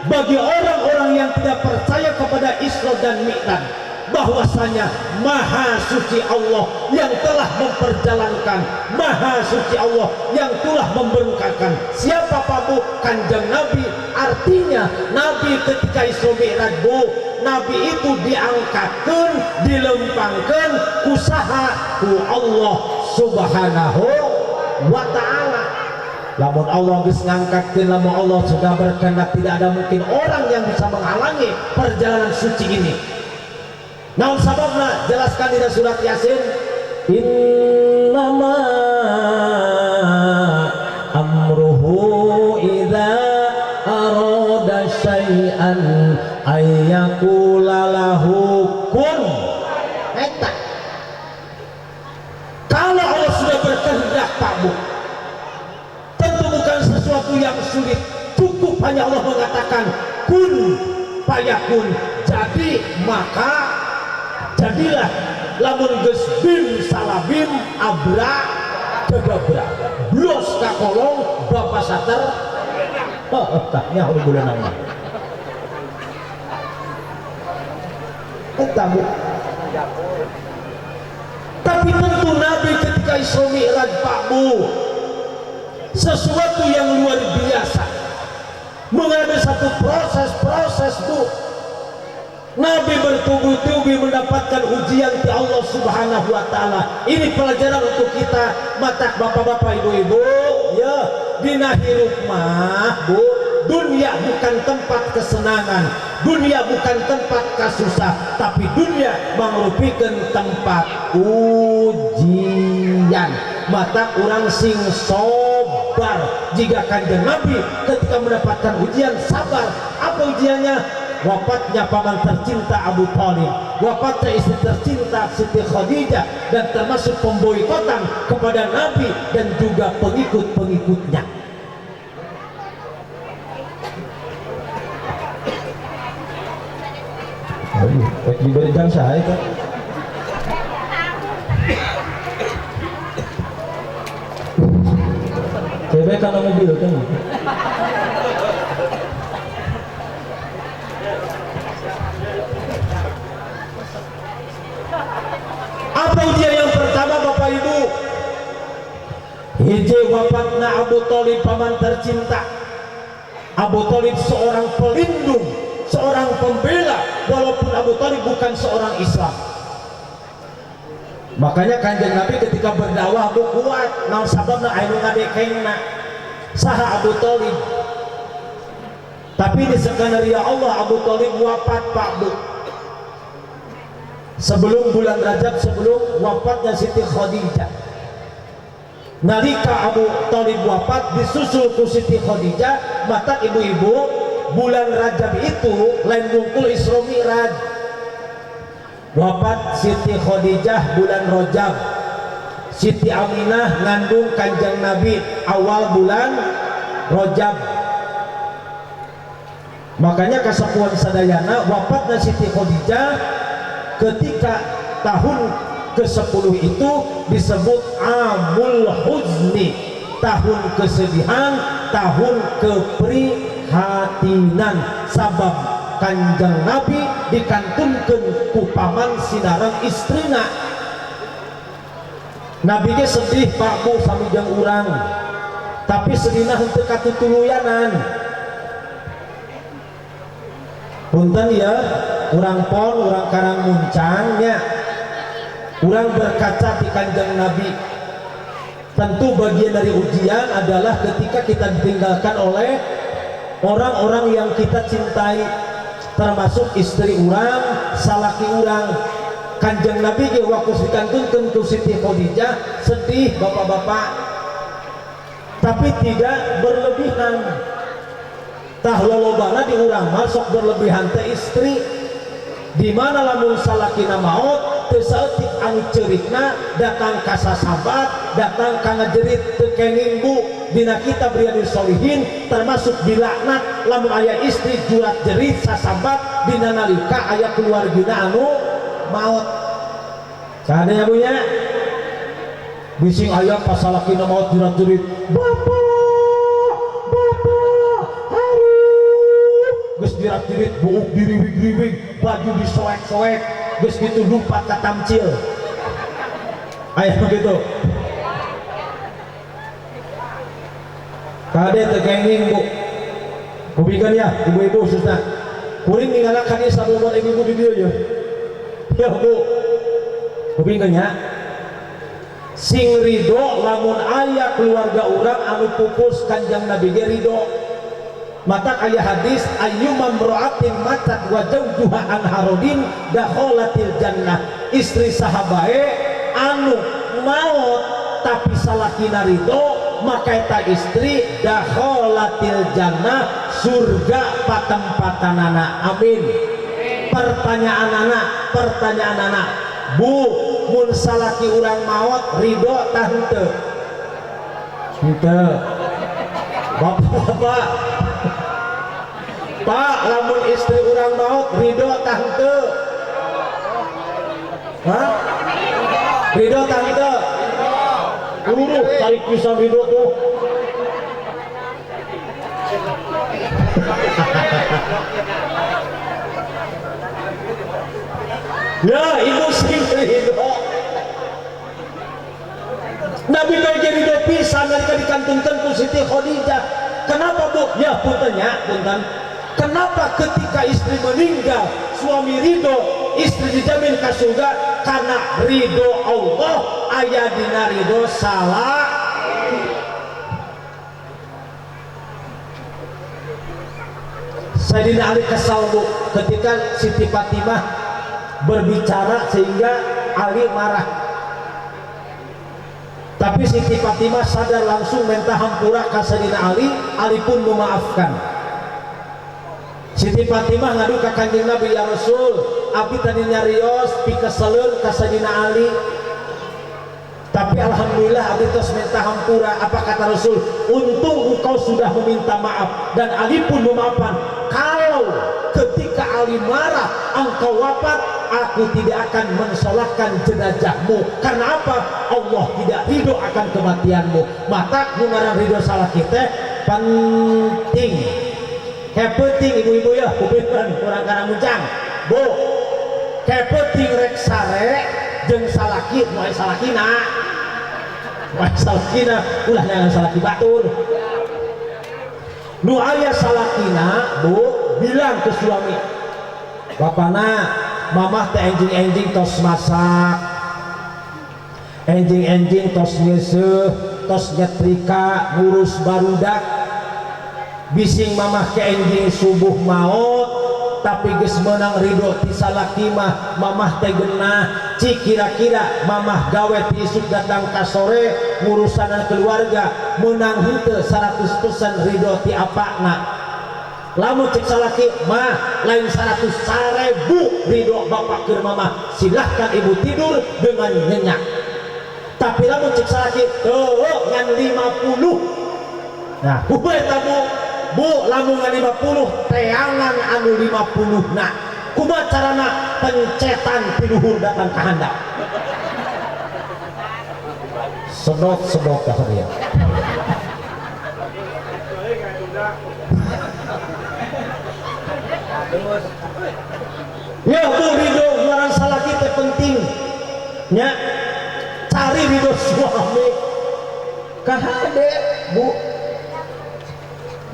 bagi orang-orang yang tidak percaya kepada Isra dan Mi'raj bahwasanya Maha Suci Allah yang telah memperjalankan, Maha Suci Allah yang telah memberangkatkan. Siapa Pak Bu? Kanjeng Nabi. Artinya Nabi ketika Isra Mi'raj Bu, Nabi itu diangkatkan, dilempangkan usaha ku Allah Subhanahu wa ta'ala. Lamun Allah geus ngangkatkeun, lamun Allah sudah berkehendak, tidak ada mungkin orang yang bisa menghalangi perjalanan suci ini. Naon sababna? Jelaskan di surat Yasin. Innama amruhu idza arada syai'an ayyaqula lahu kun. Eta. Kalau Allah sudah berkehendak Pak Bu, tentu bukan sesuatu yang sulit, cukup hanya Allah mengatakan kun fayakun, jadi maka jadilah. Lamun geus bim salabim abra gadabra blos ka kolong bapak sater taknya udah bulan nama Bu. Tapi tentu Nabi ketika Isra Mi'raj Pak Bu, sesuatu yang luar biasa, mengalami satu proses Bu. Nabi bertubi-tubi mendapatkan ujian dari Allah Subhanahu wa ta'ala. Ini pelajaran untuk kita, mata bapak-bapak, ibu-ibu ya. Dina hirup mah Bu, dunia bukan tempat kesenangan, dunia bukan tempat kasusah, tapi dunia merupakan tempat ujian. Mata orang sing sobar. Jika Kanjeng Nabi ketika mendapatkan ujian sabar. Apa ujiannya? Wafatnya paman tercinta Abu Thalib, wafatnya istri tercinta Siti Khadijah, dan termasuk pemboikotan kepada Nabi dan juga pengikut-pengikutnya. Diberi jam saya kan? Cewek kan mobil kan? Apa ujian yang pertama Bapak Ibu? Hiji wafatna Abu Thalib paman tercinta. Abu Thalib seorang pelindung, seorang pembela, walaupun Abu Thalib bukan seorang Islam. Makanya Kanjeng Nabi ketika berdakwah Bu kuat, naon sababna anu ngadekengna saha Abu Thalib. Tapi di skenario Allah Abu Thalib wafat Pak Bu. Sebelum bulan Rajab, sebelum wafatnya Siti Khadijah. Nalika Abu Thalib wafat disusul ku Siti Khadijah, mata ibu-ibu bulan Rajab itu lain bungkul Isra Mi'raj. Wafat Siti Khadijah bulan Rajab, Siti Aminah ngandung Kanjeng Nabi awal bulan Rajab. Makanya kasapuan sadayana wafatnya Siti Khadijah ketika tahun ke-10 itu disebut Amul Huzni, tahun kesedihan, tahun keprihatinan. Sabab Kanjeng Nabi dikantumkeun ku paman sinareng istrina. Nabi ge sedih Pak Bu samujang urang, tapi sedihna henteu katutuluyanan. Punten ya, urang pon, urang karang muncangnya, urang berkaca di Kanjeng Nabi. Tentu bagian dari ujian adalah ketika kita ditinggalkan oleh orang-orang yang kita cintai, termasuk istri urang, salaki urang. Kanjeng Nabi ge waktu dikantunkeun ku Siti Khadijah sedih bapak-bapak, tapi tidak berlebihan. Tah lolobana di urang masuk berlebihan teh istri, di mana lamun salakina maot teu saeutik anu ceurikna datang ka sasabat, datang ka ngajerit teu kenging Bu. Dina kita Riyadhus Shalihin termasuk dilaknat lamun aya istri jurat jerit sasabat dina nalika aya keluargina anu maot. Sadaya Bu nya? bising ayam pas salakina maot jerat-jerit bapak geus jerat-jerit buuk diriwig-riwig baju disoek-soek geus gitu lumpat ka tamcil aya begitu kade teu kenging bu kupikeun ya ibu-ibu khususna kuring ninggalkan ieu sabumur ibu-ibu di dieu ya bu kupikeun ya sing ridho lamun aya keluarga urang anu pupus kanjang Nabi ge ridho mata aya hadis ayyumam ra'atin matat wa zawjuha an harodin dakhalatil jannah istri sahabae anu maut tapi salakina ridho maka eta istri dakhalatil jannah surga patempatanana amin. Pertanyaan anak bu mun salaki urang maot ridho tah henteu bapak pak lamun istri urang maot ridho tah henteu ridho tah henteu tarik pisan ridho tuh ya ibu sing ridho Nabi bagi ridho pisan nalika dikantunkeun ku Siti Khadijah kenapa bu? Ya punten kenapa ketika istri meninggal suami ridho istri dijamin ke surga karena ridho Allah aya dina ridho salah Sayyidina Ali kesal bu ketika Siti Fatimah berbicara sehingga Ali marah tapi Siti Fatimah sadar langsung minta hampura ke Sayyidina Ali pun memaafkan Siti Fatimah ngadu ke Kanjeng Nabi ya Rasul abdi tadi nyarios pikeseleun ka Sayyidina Ali tapi alhamdulillah abdi tos minta hampura apa kata Rasul untung engkau sudah meminta maaf dan Ali pun memaafkan kalau ketika Ali marah engkau wafat aku tidak akan mensolatkan jenazahmu karena apa? Allah tidak ridho akan kematianmu mata nungarang ridho salah kita penting penting ibu-ibu ya kupikeun kurang karang muncang bu penting rek sare jeung salaki moal salakina ulah jangan salaki batur nu aya salakina bu bilang ke suami bapana mamah teh enjing-enjing tos masak enjing-enjing tos ngeuseuh tos nyetrika ngurus barudak bising mamah ke enjing subuh maot tapi geus meunang ridho ti salaki mah mamah teh geunah cik kira-kira mamah gawe ti isuk datang ka sore ngurusan keluarga meunang henteu 100% ridho ti apana lamun cek salaki mah lain 100.000 ridho bapak keur mama silahkan ibu tidur dengan nyenyak tapi lamun cek salaki ngan 50 nah eta bu lamun ngan 50 teangan anu 50 nah kumaha carana pencetan ti luhur datang ka handap sedot ka dia ya bu ridho ngaran salaki teh penting nya cari ridho suami kahade bu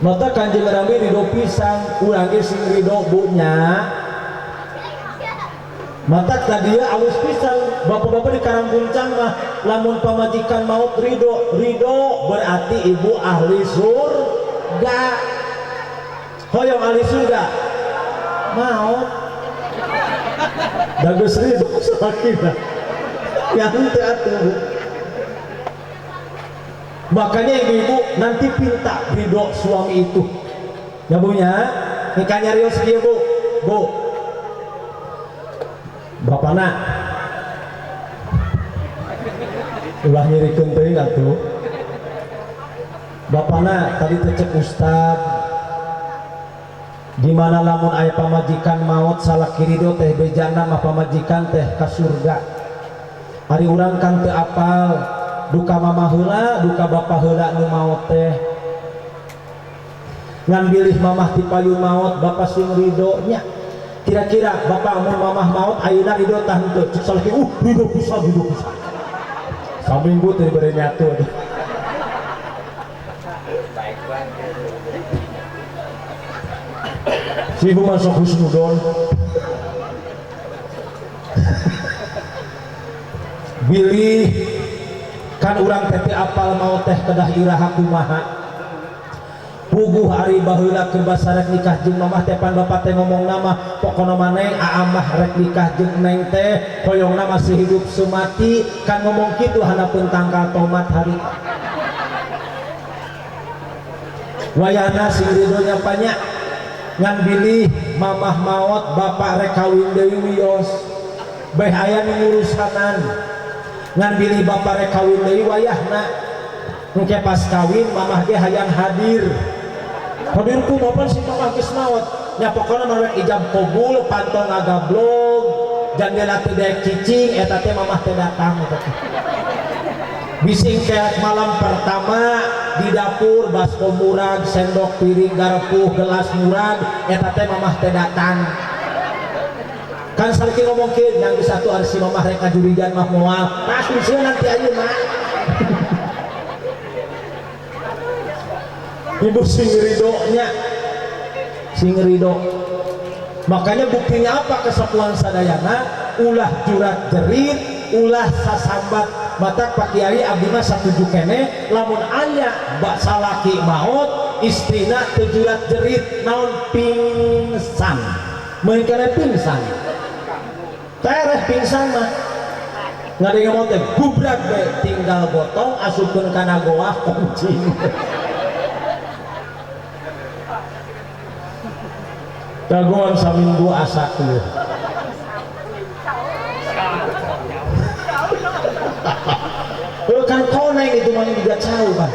mata Kanjeng Nabi ridho pisan urang ge sing ridho bu nya mata tadieu alus pisan bapak-bapak di Karang Puncang mah lamun pamajikan maut ridho berarti ibu ahli surga hoyong ahli surga maut bagus ridho sakina yang teu atuh makanya ibu-ibu nanti pinta ridho suami itu ya bu nya nikah nyarios kieu bu bapana ulah nyirikeun teuing atuh bapana tadi tecek ustad di mana lamun aya pamajikan maut salah ridho teh bejana mah pamajikan teh ka surga ari urang kang teu apal duka mama heula duka bapa heula nu maot teh ngan bilih mamah ti payung maot bapak sing ridho nya kira-kira bapak mun mamah maot ayeuna ridho tah henteu cek salaki ridho pisan saminggu teh bere nyatu si ibu masuk husnudon bilih kan urang teh apal mau teh kedah iraha kumaha puguh ari baheula keur basa rek nikah jeung mamah teh pan bapak teh ngomong nama pokona maneh aamah rek nikah jeung neng teh hoyongna masih hidup sumati kan ngomong kitu hanapeun tanggal tomat hari wayahna sing ridho nya banyak ngan bilih mamah maot bapak rek kawin deui wios bae aya nu ngurusanan ngan bilih bapak rek kawin deui wayahna engke pas kawin mamah ge hayang hadir ku bapak si mamah geus maot nya pokona mah ijab qabul pantong ngagablog jandela teu daek cicing eta teh mamah teh datang bising kayak malam pertama di dapur baskom murag sendok piring garpu gelas murag eta teh mamah teh datang kan salaki ngomong kieu yang di satu ari si mamah rek kajurigan mah moal pasti sieun nanti ayeuna ibu sing ridho nya sing ridho makanya buktinya apa kesapuan sadayana ulah jurat jerit ulah sasambat mata Pak Kiai abdi mah satuju kene lamun aya bak salaki maot istrina teu jurat jerit naon pingsan mun kana pingsan tereh pingsan mah ngadenge mah teh gubrak bae tinggal gotong asupkeun kana goah kuncing dagoan saminggu asa teu kan koneng itu mana juga jauh kan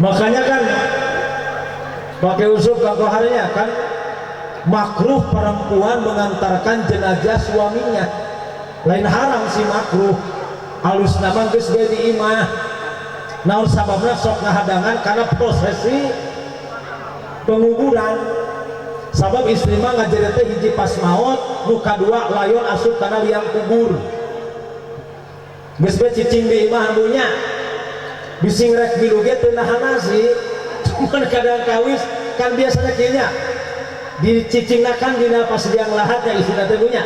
makanya kan pakai usuk harinya kan makruh perempuan mengantarkan jenazah suaminya lain haram si makruh alus nama geus ge di imah naon sababna sok ngahadangan karena prosesi penguburan sabab istri mah ngajarin teh hiji pas maot nu kadua layon asup kana liang kubur geus bae cicing di imah handunya bising rek bilu ge teu nahan nasi cuman kadang kawis kan biasanya kieu nya dicicingnakan dina pas liang lahat nya istina teh nya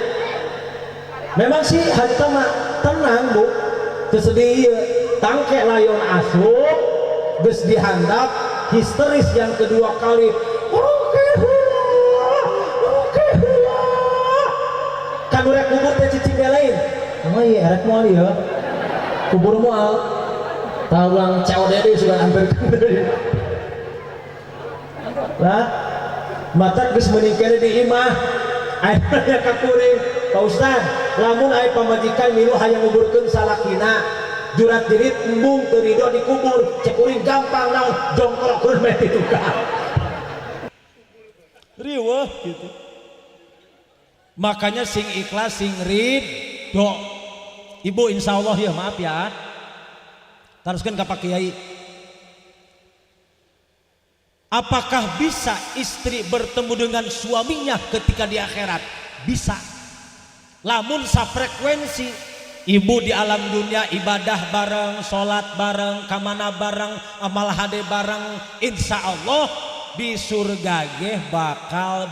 memang sih harita mah tenang bu teu sedih ieu tangke layon asup geus dihandap histeris yang kedua kali kan urek kubur teh cicing lain oh iya erek moal ya kubur moal tawang CODD sudah hampir lah mata geus meuningkeun di imah aya ka kuring Pak Ustad lamun aya pamajikan milu hayang nguburkeun salakina jurat jerit embung teu ridho dikubur cek kuring gampang naon jongkrokkeun meh di tukang riweuh gitu. Makanya sing ikhlas sing ridho ibu insya Allah ya maaf ya teruskan ke Pak Kiai apakah bisa istri bertemu dengan suaminya ketika di akhirat bisa lamun safrekuensi ibu di alam dunia ibadah bareng sholat bareng kamana bareng amal hade bareng insya Allah di surga ge bakal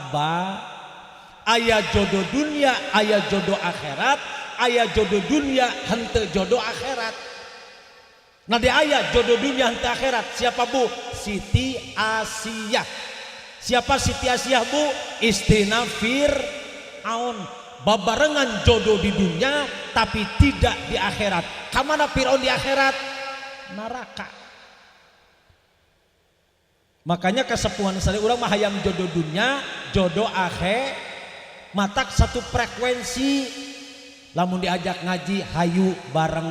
aya jodoh dunia, aya jodoh akhirat, aya jodoh dunia, henteu jodoh akhirat. Nah di aya jodoh dunia henteu akhirat. Siapa bu? Siti Asiyah. Siapa Siti Asiyah bu? Istrina Fir'aun. Babarengan jodoh di dunia, tapi tidak di akhirat. Kamana Fir'aun di akhirat? Neraka. Makanya kesepuhan sari urang mah hayang jodoh dunia, jodoh akhirat. Matak satu frekuensi lamun diajak ngaji hayu bareng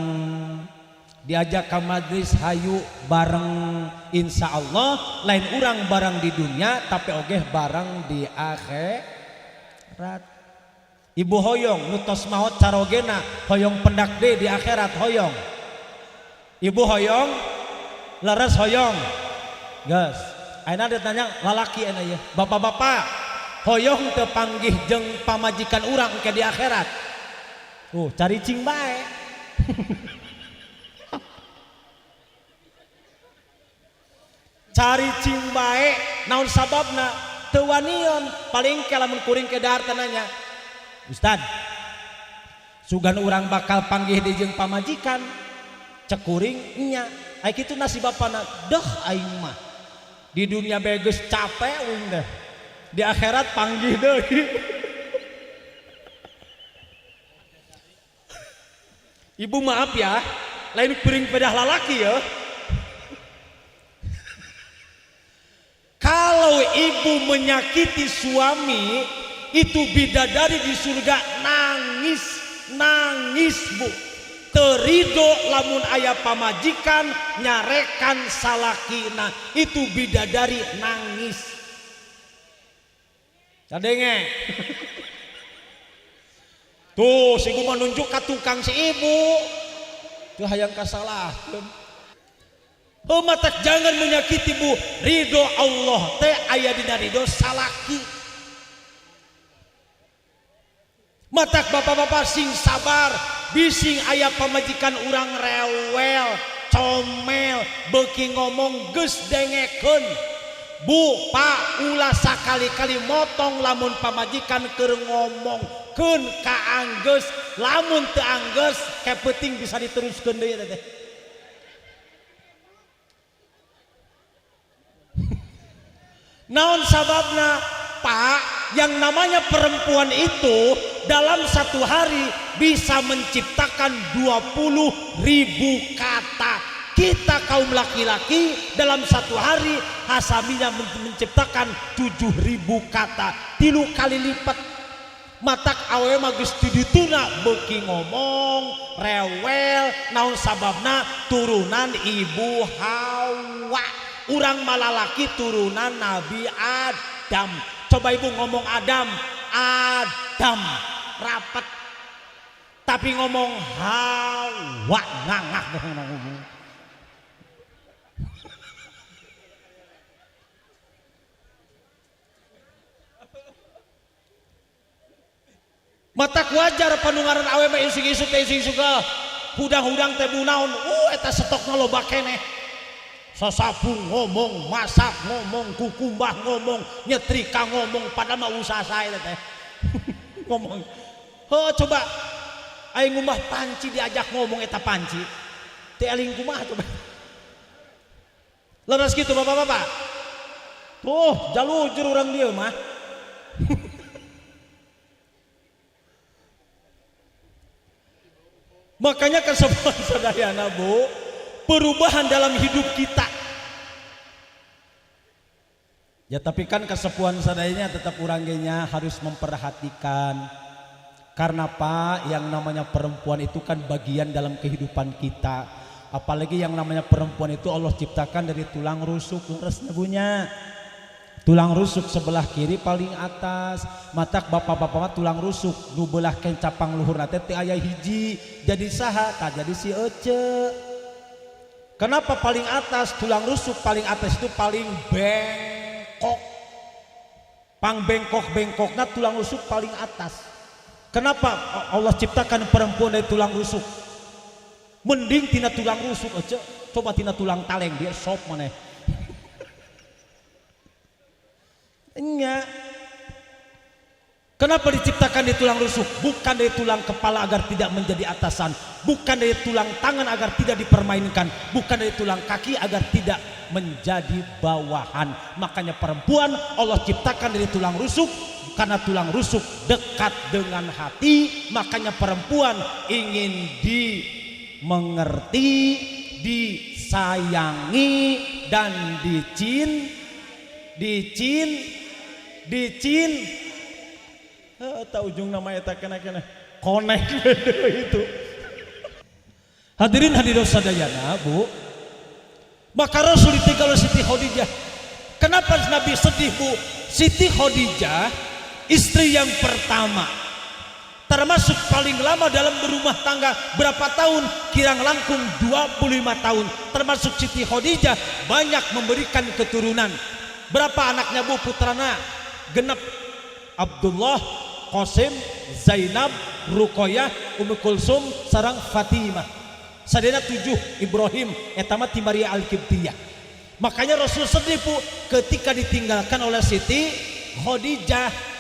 diajak ke majlis hayu bareng insya Allah lain urang bareng di dunia tapi ogeh bareng di akhirat Ibu hoyong nutos maot carogena hoyong pendak de di akhirat hoyong. Ibu hoyong leres hoyong. Guys, ayeuna ditanya lalaki aya ya. Bapak-bapak, hoyong teu panggih jeung pamajikan urang ke di akhirat. Cari cing bae. Cari cing bae naon sababna teu wanion paling ke lamun kuring ke dahar tananya. Ustad, sugan urang bakal panggih di jeung pamajikan. Cek kuring nya. Ai kitu nasibapana deuh aing mah. Di dunia beges capek wing deh. Di akhirat panggih deui. Ibu maaf ya, lain piring pedah lalaki ya. Kalau ibu menyakiti suami, itu bidadari di surga nangis bu. Terido lamun aya pamajikan nyarekan salakina, itu bidadari nangis. Cadenge. Tuh si ibu menunjuk ke tukang si ibu. Tuh hayang kasalahkeun. Matak jangan menyakiti bu. Ridho Allah teh aya dina ridho salaki. Matak bapak-bapak sing sabar. Bising aya pamajikan urang rewel, comel, beuki ngomong geus dengekeun. Bu, pak, ulah sakali-kali motong lamun pamajikan keur ngomongkeun ka anggeus, lamun teu anggeus kapenting bisa diteruskeun deui teh. Naon sababna? Pak, yang namanya perempuan itu dalam satu hari bisa menciptakan 20.000 kata. Kita kaum laki-laki dalam satu hari hasaminya menciptakan 7.000 kata. 3 kali lipat. Matak awe mah geus dituna beuki ngomong, rewel, naon sababna turunan Ibu Hawa. Urang malalaki turunan Nabi Adam. Coba ibu ngomong Adam rapat, tapi ngomong Hawa ngangah ngomong. Matak wajar panungaran awe mah isuk-isuk teh isuk-isuk hudang-hudang teh bunaon eta stokna loba keneh. Sasabung ngomong, masak ngomong, kukumbah ngomong, nyetrika ngomong, padahal mah usaha saya teh. Ngomong. Coba aing ngumah panci diajak ngomong eta panci. Teu eling kumaha coba. Leres kitu bapak-bapak. Tuh, jalujur urang dieu mah. Makanya kesepuan sadayana bu, perubahan dalam hidup kita. Ya tapi kan kesepuan sadayanya tetap urangnya harus memperhatikan. Karena Pak, yang namanya perempuan itu kan bagian dalam kehidupan kita. Apalagi yang namanya perempuan itu Allah ciptakan dari tulang rusuk, leres nebunya. Tulang rusuk sebelah kiri paling atas. Matak bapak-bapak tulang rusuk nu belah kencapang luhur nate teh aya hiji. Jadi saha? Tak jadi si Ece. Kenapa paling atas? Tulang rusuk paling atas itu paling bengkok. Pang bengkok-bengkokna tulang rusuk paling atas. Kenapa Allah ciptakan perempuan dari tulang rusuk? Mending tina tulang rusuk Ece. Coba tina tulang taleng dia sop maneh. Enggak. Kenapa diciptakan di tulang rusuk? Bukan dari tulang kepala agar tidak menjadi atasan, bukan dari tulang tangan agar tidak dipermainkan, bukan dari tulang kaki agar tidak menjadi bawahan. Makanya perempuan Allah ciptakan dari tulang rusuk, karena tulang rusuk dekat dengan hati. Makanya perempuan ingin dimengerti, disayangi, dan tahu ujung nama eta kena konek itu. Hadirin hadirat sadayana bu, maka Rasul ditinggal Siti Khadijah. Kenapa Nabi sedih bu? Siti Khadijah istri yang pertama termasuk paling lama dalam berumah tangga berapa tahun? Kirang langkung 25 tahun. Termasuk Siti Khadijah banyak memberikan keturunan. Berapa anaknya Bu putrana? Genep. Abdullah, Qasim, Zainab, Ruqayyah, Ummu Kulsum sareng Fatimah. Sadena 7 Ibrahim eta mah ti Maria Al-Qibtiyah. Makanya Rasul sedih Bu ketika ditinggalkan oleh Siti Khadijah.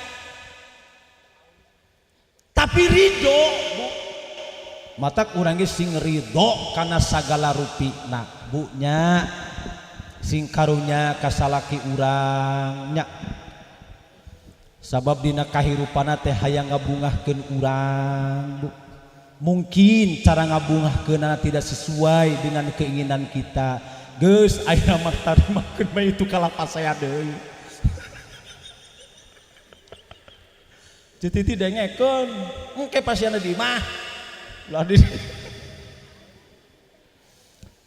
Tapi ridho Bu. Mata urang ge sing ridho kana sagala rupina Bu nya. Sing karunya ka salaki urang nya. Sabab dina kahirupana teh hayang ngabungahkeun urang Bu. Mungkin cara ngabungahkeunna tidak sesuai dengan keinginan kita. Geus aya mah tarimakeun mah itu kalapas saya deui. Titi dengekeun, engke pasienna di mah. Lah di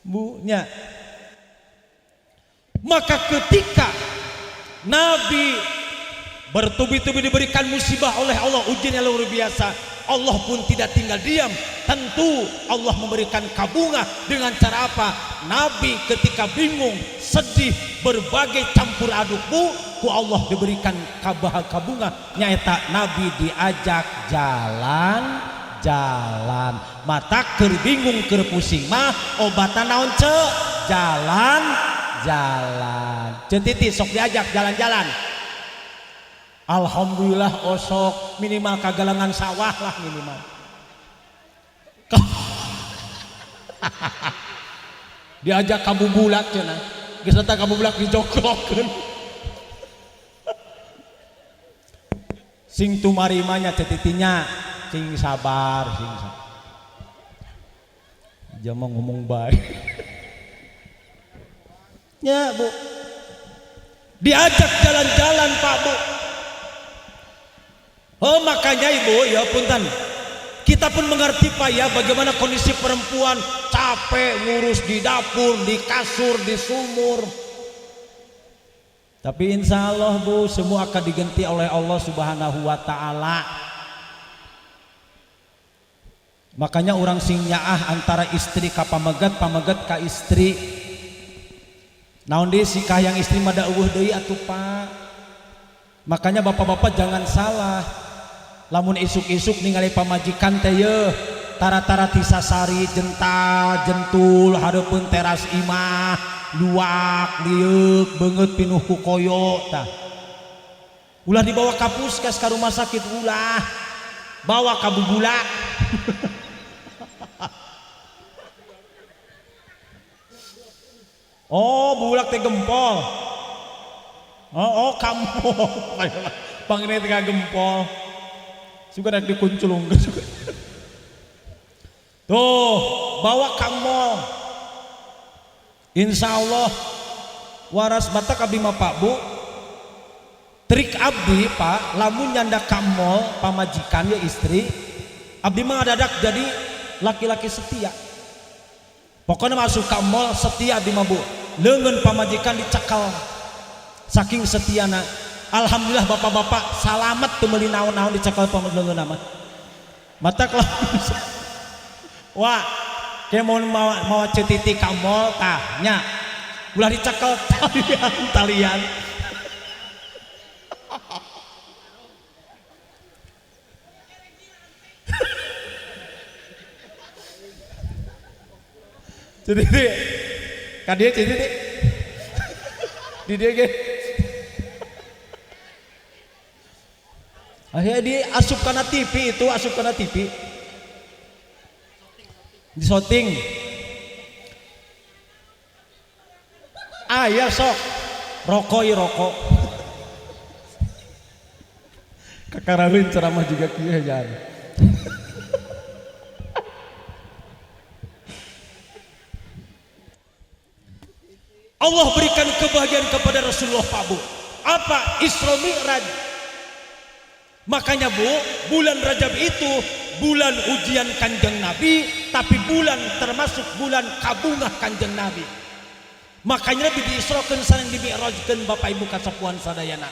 Bu nya. Maka ketika Nabi bertubi-tubi diberikan musibah oleh Allah, ujian yang luar biasa, Allah pun tidak tinggal diam. Tentu Allah memberikan kabungah dengan cara apa? Nabi ketika bingung, sedih, berbagai campur aduk Bu, ku Allah diberikan kabungah nyaeta Nabi diajak jalan-jalan. Mata keur bingung keur pusing mah obatan naon ce? Jalan-jalan. Centiti sok diajak jalan-jalan. Alhamdulillah osok minimal kagalangan sawah lah minimal. Diajak kabubulak cenah. Geus eta kabubulak dijoglokeun. Sing tumarimanya tetitinya sing sabar, sing sabar. Jama ngomong baik. Ya, Bu. Diajak jalan-jalan, Pak, Bu. Oh makanya Ibu ya punten, kita pun mengerti Pak ya bagaimana kondisi perempuan capek ngurus di dapur, di kasur, di sumur. Tapi insya Allah Bu semua akan diganti oleh Allah Subhanahu wa Ta'ala. Makanya orang sing nyaah antara istri ka pamegat, pamegat ka istri. Naon deui sikah yang istri mah da eueuh deui atuh Pak. Makanya bapak-bapak jangan salah. Lamun isuk-isuk ningali pamajikan teh yeuh tara-tara tisasari jental jentul hareupeun teras imah luak liuk beungeut pinuh ku koyo tah ulah dibawa ka puskes ka rumah sakit ulah bawa ka bubulak. Oh bulak teh gempol. Oh kamu panggilnya teh gempol. Suka nak dikunculung juga. Tuh bawa kamu. Insya Allah waras batak abdi mah Pak Bu. Trik abdi Pak, lamun nyanda kamol pamajikan ya istri. Abdi mah dadak jadi laki-laki setia. Pokoknya masuk kamol setia abdi mah Bu. Leungeun pamajikan dicekal. Saking setiana. Alhamdulillah bapak-bapak salamet teu meuli naon-naon dicekal pamajikan nama. Mata kalau wah kayak mau cetiti ka mall tah nya ulah dicekal talian. Cetiti ka dieu cetiti di dieu ge akhirnya dia asup karena TV itu asup karena TV di shooting ya sok rokok kakararin ceramah juga kieu jangan. Allah berikan kebahagiaan kepada Rasulullah Pak Bu. Apa? Isra Mi'raj. Makanya Bu, bulan Rajab itu bulan ujian Kanjeng Nabi, tapi bulan termasuk bulan kabungah Kanjeng Nabi. Makanya Nabi diisrokeun sareng dimi'rajkeun Bapak Ibu kasapuan sadayana.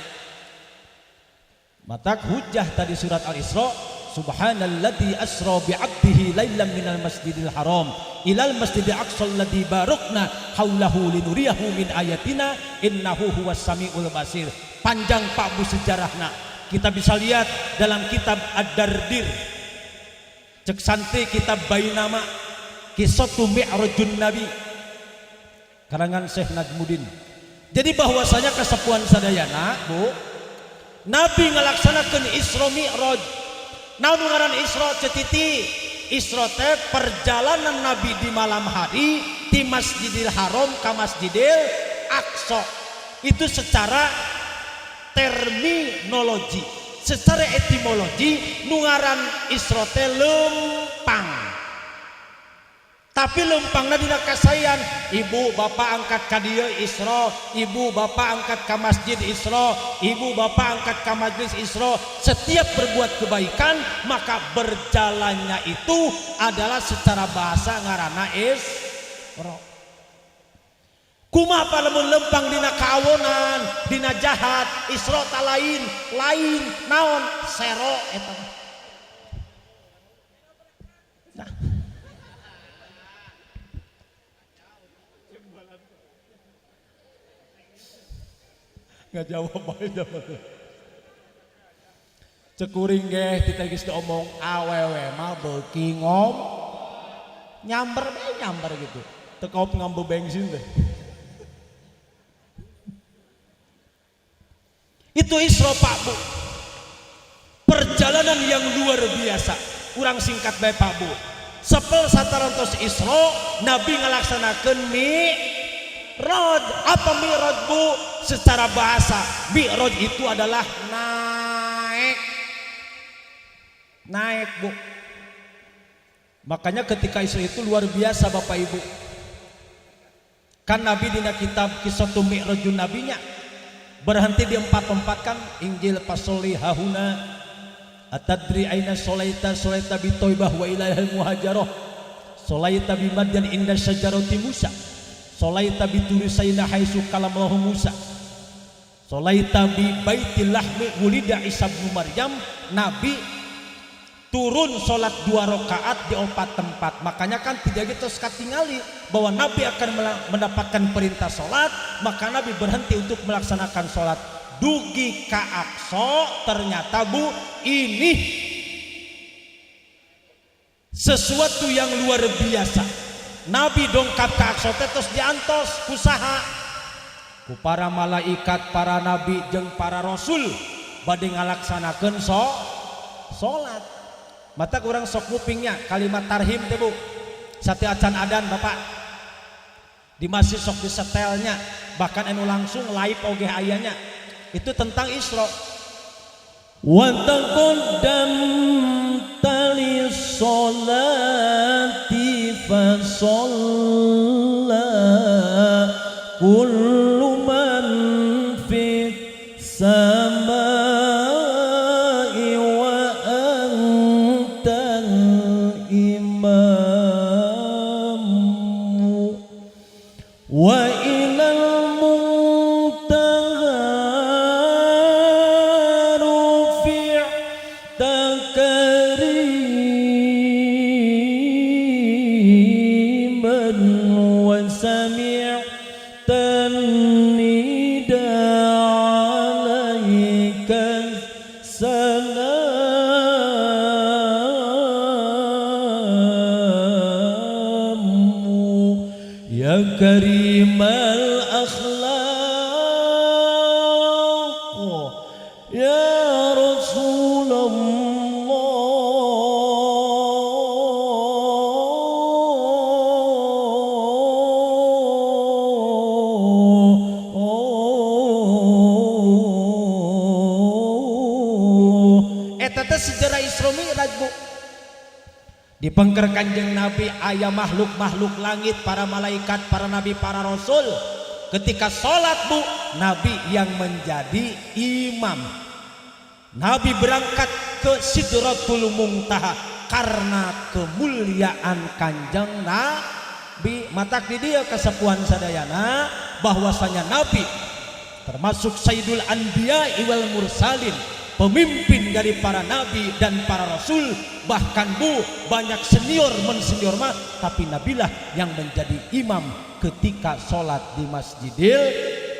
Matak hujjah tadi surat Al-Isra Subhanalladzi asra bi 'abdihi lailan minal masjidil haram ilal masjidil aqsal ladzi barakna haulahu linuriyahu min ayatina innahu huwas samiul basir. Panjang Pak Bu sejarahna. Kita bisa lihat dalam kitab Ad-Dardir. Cek santai kitab Bainama Qissatu Mi'rajun Nabi karangan Syekh Najmuddin. Jadi bahwasanya kesepuhan sadayana, Bu, Nabi ngalaksanakeun Isra Mi'raj. Naon ngaran Isra cetiti? Isra teh perjalanan Nabi di malam hari di Masjidil Haram ka Masjidil Aqsa. Itu secara terminologi, secara etimologi nu ngaran Isra teh lempang. Tapi lempangna dina kasayan, ibu bapak angkat ka dieu Isra, ibu bapak angkat ka masjid Isra, ibu bapak angkat ka majlis Isra. Setiap berbuat kebaikan maka berjalannya itu adalah secara bahasa ngaranna Isra. Kumaha lamun lempang dina kaawonan, dina jahat, Isra ta lain naon sero eta. Nah. Nggak jawab aja. Cekuring ge kita geus diomong awewe mah beuki ngom nyamber gitu. Teu kaop ngambu bensin teh. Itu Isra Pak Bu. Perjalanan yang luar biasa. Urang singkat bae Pak Bu. Sepel satarantos Isra Nabi ngalaksanakeun Mi'raj. Apa Mi'raj Bu? Secara bahasa Mi'raj itu adalah naik Bu. Makanya ketika Isra itu luar biasa Bapak Ibu. Kan Nabi dina kitab Qissatu Mi'rajun Nabinya berhenti di 4 tempat kan. Injil pasoli hahuna atadri aina solaita bi Thaibah wa ilahil muhajarah solaita bi Madyan inda syajarati Musa solaita bi Turisaina haitsu kalamullahu Musa solaita bi Baitil Lahmi wulida Isa bin Maryam. Nabi turun sholat 2 rakaat di 4 tempat. Makanya kan tidak gitu katingali bahwa Nabi akan mendapatkan perintah sholat, maka Nabi berhenti untuk melaksanakan sholat. Dugi ka Aqsa, ternyata Bu ini sesuatu yang luar biasa. Nabi dongkap ke Aqsa terus diantos usaha ku para malaikat, para nabi jeung para rasul bade ngalaksanakeun sholat. Mata kurang sok ngupingnya kalimat tarhim teh Bu. Sate acan adan Bapak. Di masjid sok disetelnya, bahkan anu langsung live oge ayanya. Itu tentang Isra. Wa taqaddam tali sholati fa shalla kullu man fi sama wa ilal muntaha rufi' takriman wa sami'tan nida alaika salamu ya karimal akhlaq ya Rasulullah. Eta teh sejarah Isra Mi'raj Bu. Dipengker Kanjeng Nabi aya makhluk-makhluk langit, para malaikat, para nabi, para rasul. Ketika sholat Bu, Nabi yang menjadi imam. Nabi berangkat ke Sidratul Muntaha karena kemuliaan Kanjeng Nabi. Matak di dia kesepuhan sadayana bahwasanya Nabi termasuk Sayyidul Anbiya wal Mursalin, pemimpin dari para nabi dan para rasul, bahkan Bu banyak senior mensenior mah, tapi Nabilah yang menjadi imam ketika sholat di Masjidil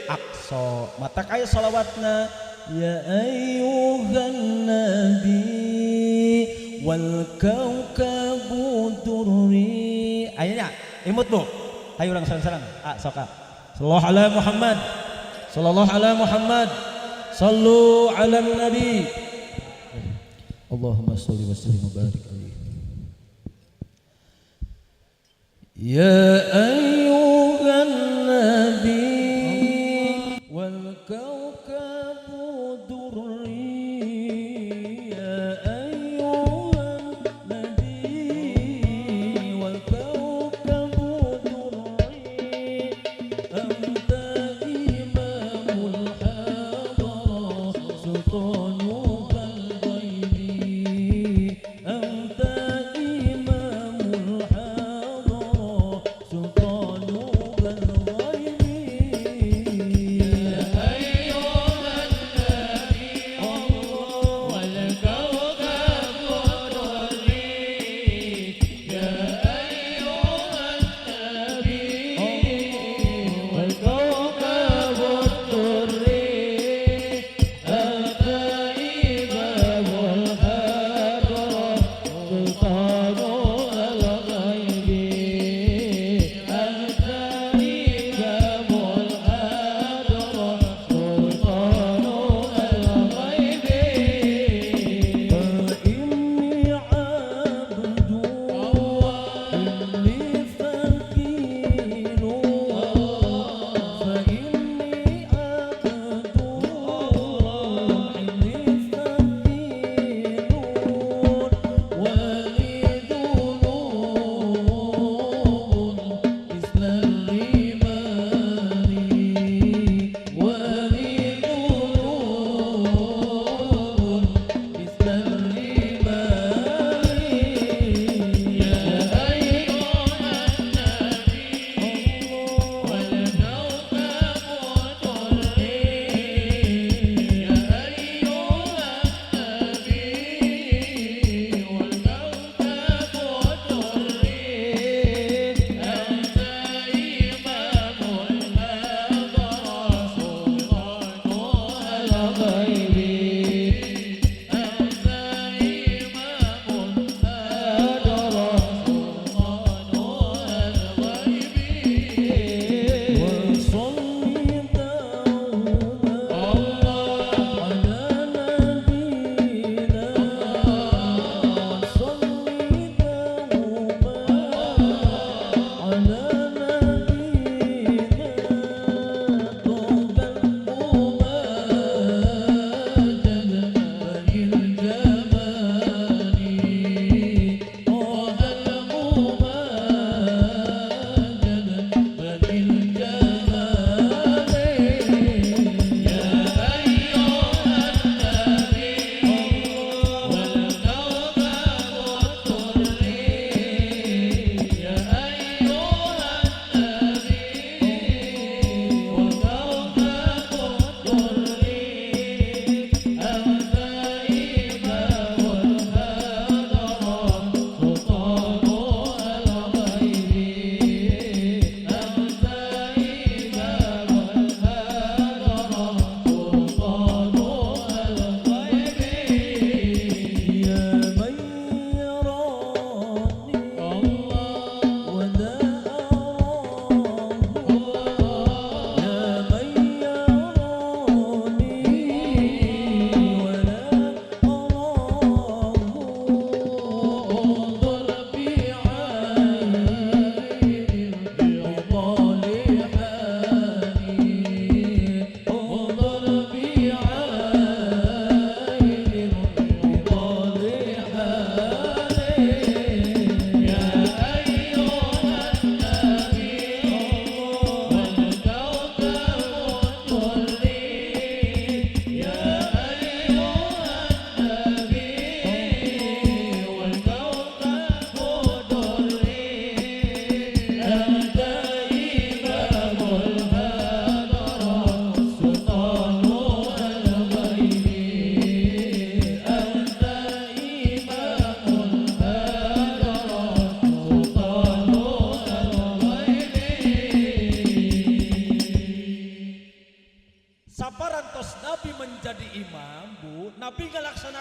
Aqsa. Mata kaya salawatna ya ayyuhan nabi wal kaukabu durri. Ayahnya imut Bu, ayo orang sarang-sarang soka sallallahu ala Muhammad sallallahu ala Muhammad sallu ala nabi Allahumma sholli wa sallim wa barik alaihi. Ya ayyuhan nabi wal kaukabu durri. Ya ayyuhan nabi wal kaukabu durri. Anta imamul hadarah sultanul ghaibi. Anta imamul hadarah sultanul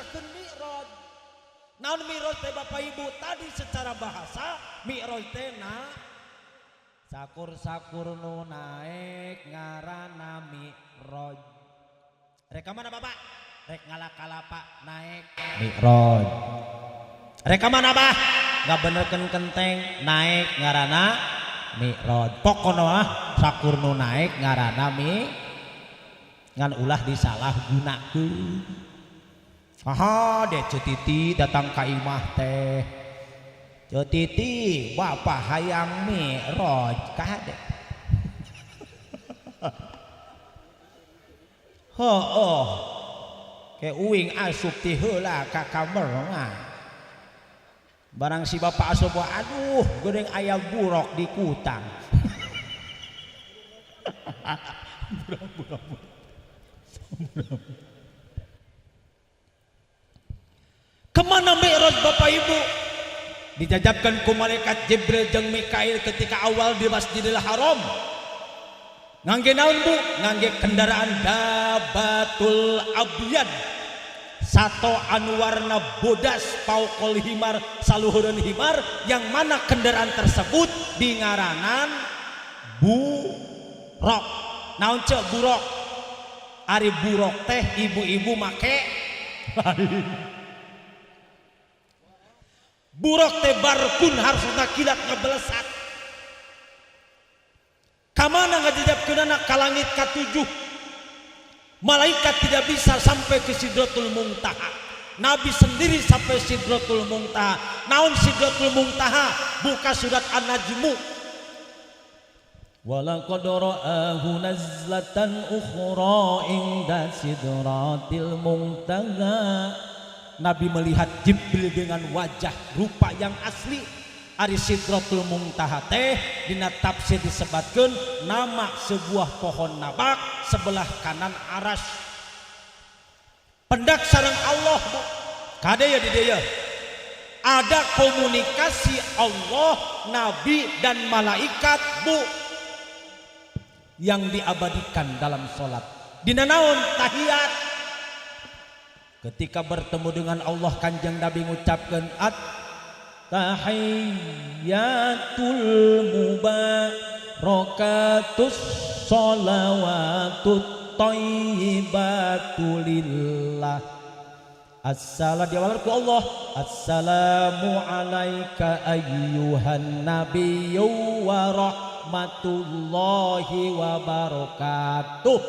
nyaritakeun mi'raj. Naon mi'raj teh Bapak Ibu? Tadi secara bahasa mi'raj teh na sakur-sakur nu naek ngaranna mi'raj. Rek mana Bapak? Rek ngalak-kalapa naek mi'raj. Rek mana Bah? Gak benerkeun kenteng naek ngaranna mi'raj. Pokona sakur nu naek ngaranna ngan ulah disalah gunakeun. Aha, deh Cetiti datang ka imah teh. Cetiti, bapak hayang mi'raj kade. Heuh. Ke uing asup ti heula ka kamar mah. Barang si bapak asup, aduh, goreng ayam burok di kutang. Kemana mi'raj Bapak Ibu? Dijajabkan ku malaikat Jibril jeung Mikail ketika awal di Masjidil Haram. Ngangge naon Bu? Ngangge kendaraan Dabatul Abyad. Sato anu warna bodas paukol himar saluhureun himar, yang mana kendaraan tersebut dingaranan burok. Naon cek burok? Ari burok teh ibu-ibu make burok teh barkun harusna kilat ngebelesat. Kamana ngajajabkeun anak ka langit ka-7. Malaikat tidak bisa sampai ke Sidratul Muntaha. Nabi sendiri sampai Sidratul Muntaha. Naon Sidratul Muntaha? Buka surat An-Najmu. Walaqad ra'ahu nazlatan ukhra inda Sidratil Muntaha. Nabi melihat Jibril dengan wajah rupa yang asli. Ari Sidratul Muntaha teh dina tafsir disebutkeun nama sebuah pohon nabak sebelah kanan aras. Pendak sareng Allah Bu. Kade ya di dieu. Ada komunikasi Allah, Nabi dan malaikat Bu yang diabadikan dalam sholat. Dina naon? Tahiyat. Ketika bertemu dengan Allah, Kanjeng Nabi mengucapkan tahiyatul mubarakatus sholawatut thayyibatu lillah. Assalamu diawalku Allah. Assalamu alaika ayyuhan nabiyyu wa rahmatullahi wa barakatuh.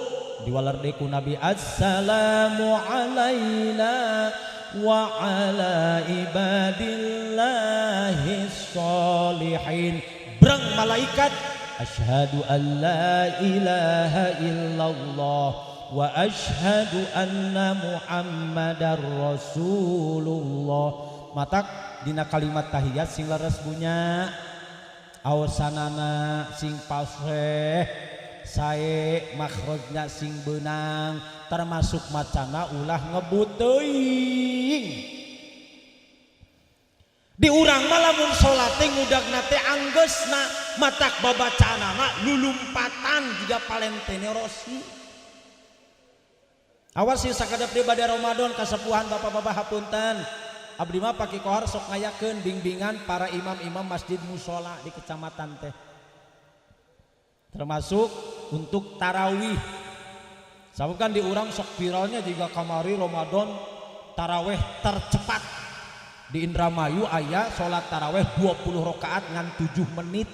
Diwalardeku Nabi. Assalamu alaina wa ala ibadillahi sholihin. Brang malaikat. Asyhadu an la ilaha illallah wa asyhadu anna muhammadar rasulullah. Matak dina kalimat tahiyat sing leres bunya awasanana sing pasreh, sae makhrajna sing beunang, termasuk macana ulah ngebut teuing. Di urang mah lamun salat teh ngudagna teh anggeusna, matak babacaanana lulumpatan jiga palentene Rossi. Awas sih sakada pribadi Ramadan kasepuhan bapak-bapak hapunten. Abdi mah pake kohar sok ngayakeun bimbingan para imam-imam masjid musola di kecamatan teh. Termasuk untuk tarawih. Sabab kan di urang sok viralnya juga kamari Ramadan tarawih tercepat. Di Indramayu aya sholat tarawih 20 rakaat ngan 7 menit.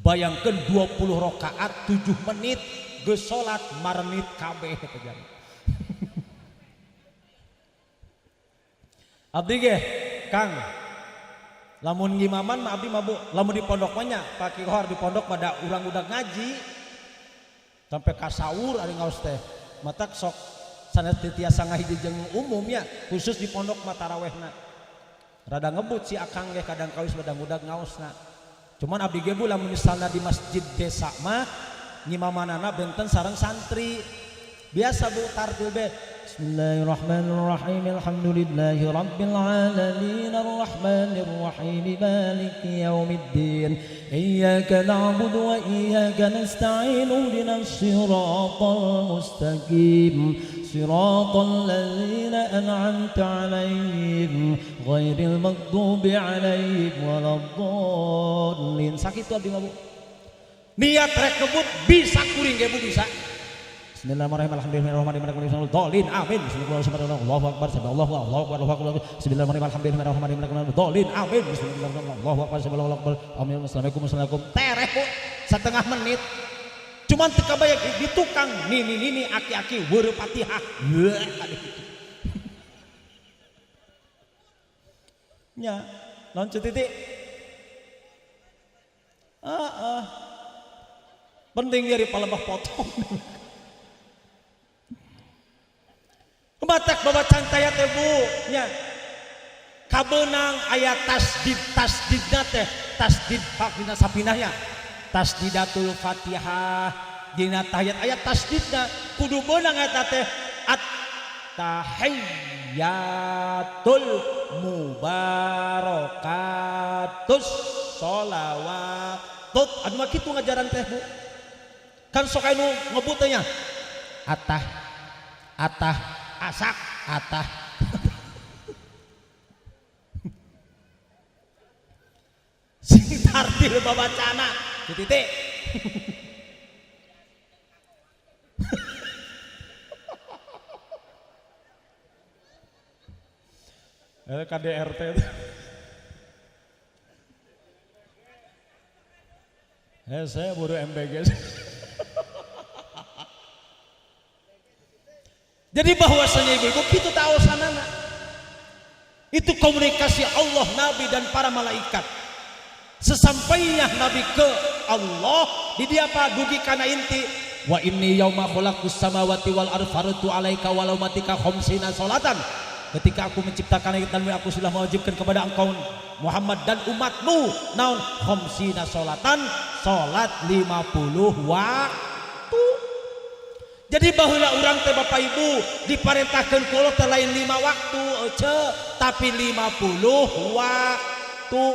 Bayangkan 20 rakaat 7 menit geus sholat marnit kabeh teh. Abdi ge Kang lamun ngimaman mah abdi mah Bu, lamun di pondok mah nya pake kohar di pondok pada urang udah ngaji sampai ka saur ari ngaos teh. Matak sok sanes tiasa ngahiji jeung umumnya khusus di pondok mah tarawehna. Rada ngebut si akang ge kadang kawis badag-udag ngaosna. Cuman abdi ge Bu lamun misalna di masjid desa mah nyimamanana benten sareng santri. Biasa Bu tartil be Bismillahirrahmanirrahim. Alhamdulillahi rabbil alamin arrahmanir rahim maliki yaumiddin. Iyyaka na'budu wa iyyaka nasta'in. Ihdinas siratal mustaqim. Siratal ladzina an'amta 'alaihim ghairil maghdubi 'alaihim waladdallin. Sakit tuh abdi mah, Bu. Niat rek kebut bisa kuring ge, Bu, bisa. Bismillahirrahmanirrahim. Alhamdulillahirrahmanirrahim. Dolin. Amin. Bismillahirrahmanirrahim. Allahu akbar. Allahu akbar. Allahu akbar. Allahu akbar. Bismillahirrahmanirrahim. Alhamdulillahirrahmanirrahim. Dolin. Amin. Bismillahirrahmanirrahim. Allahu akbar. Allahu akbar. Amin. Assalamualaikum. Tereh, Bu. Setengah menit. Cuman teu kabayang di tukang nini aki-aki weureu Fatihah. Nya, naon titik? Penting dari palebah potong. Batak babacang taya teh, Bu, nya. Kabeunang aya tasdidna teh, tasdid hak dina sapinahnya. Tasdidatul Fatihah dina tahiyat aya tasdidna, kudu beunang eta teh at-tahiyyatul mubarakatus sholawatut. Anu mah kitu ngajaran teh, Bu. Kan sok anu ngebut teh nya. Atah asak atah. Sing tartil babacana titik. KDRT. Saya bodoh MBG. Jadi bahwasanya ibu-ibu kita tahu sanana itu komunikasi Allah, Nabi dan para malaikat. Sesampainya Nabi ke Allah, di dia apa dugi kana inti wa inni yauma khalaqus samawati wal ardi faratu alaika walau matika khamsina salatan. Ketika aku menciptakan langit dan bumi, aku sudah mewajibkan kepada engkau Muhammad dan umatmu naon khamsina salatan, salat 50 waktu. Jadi baheula urang teh Bapak Ibu diparentahkeun ku Allah teh lain 5 waktu tapi 50 waktu.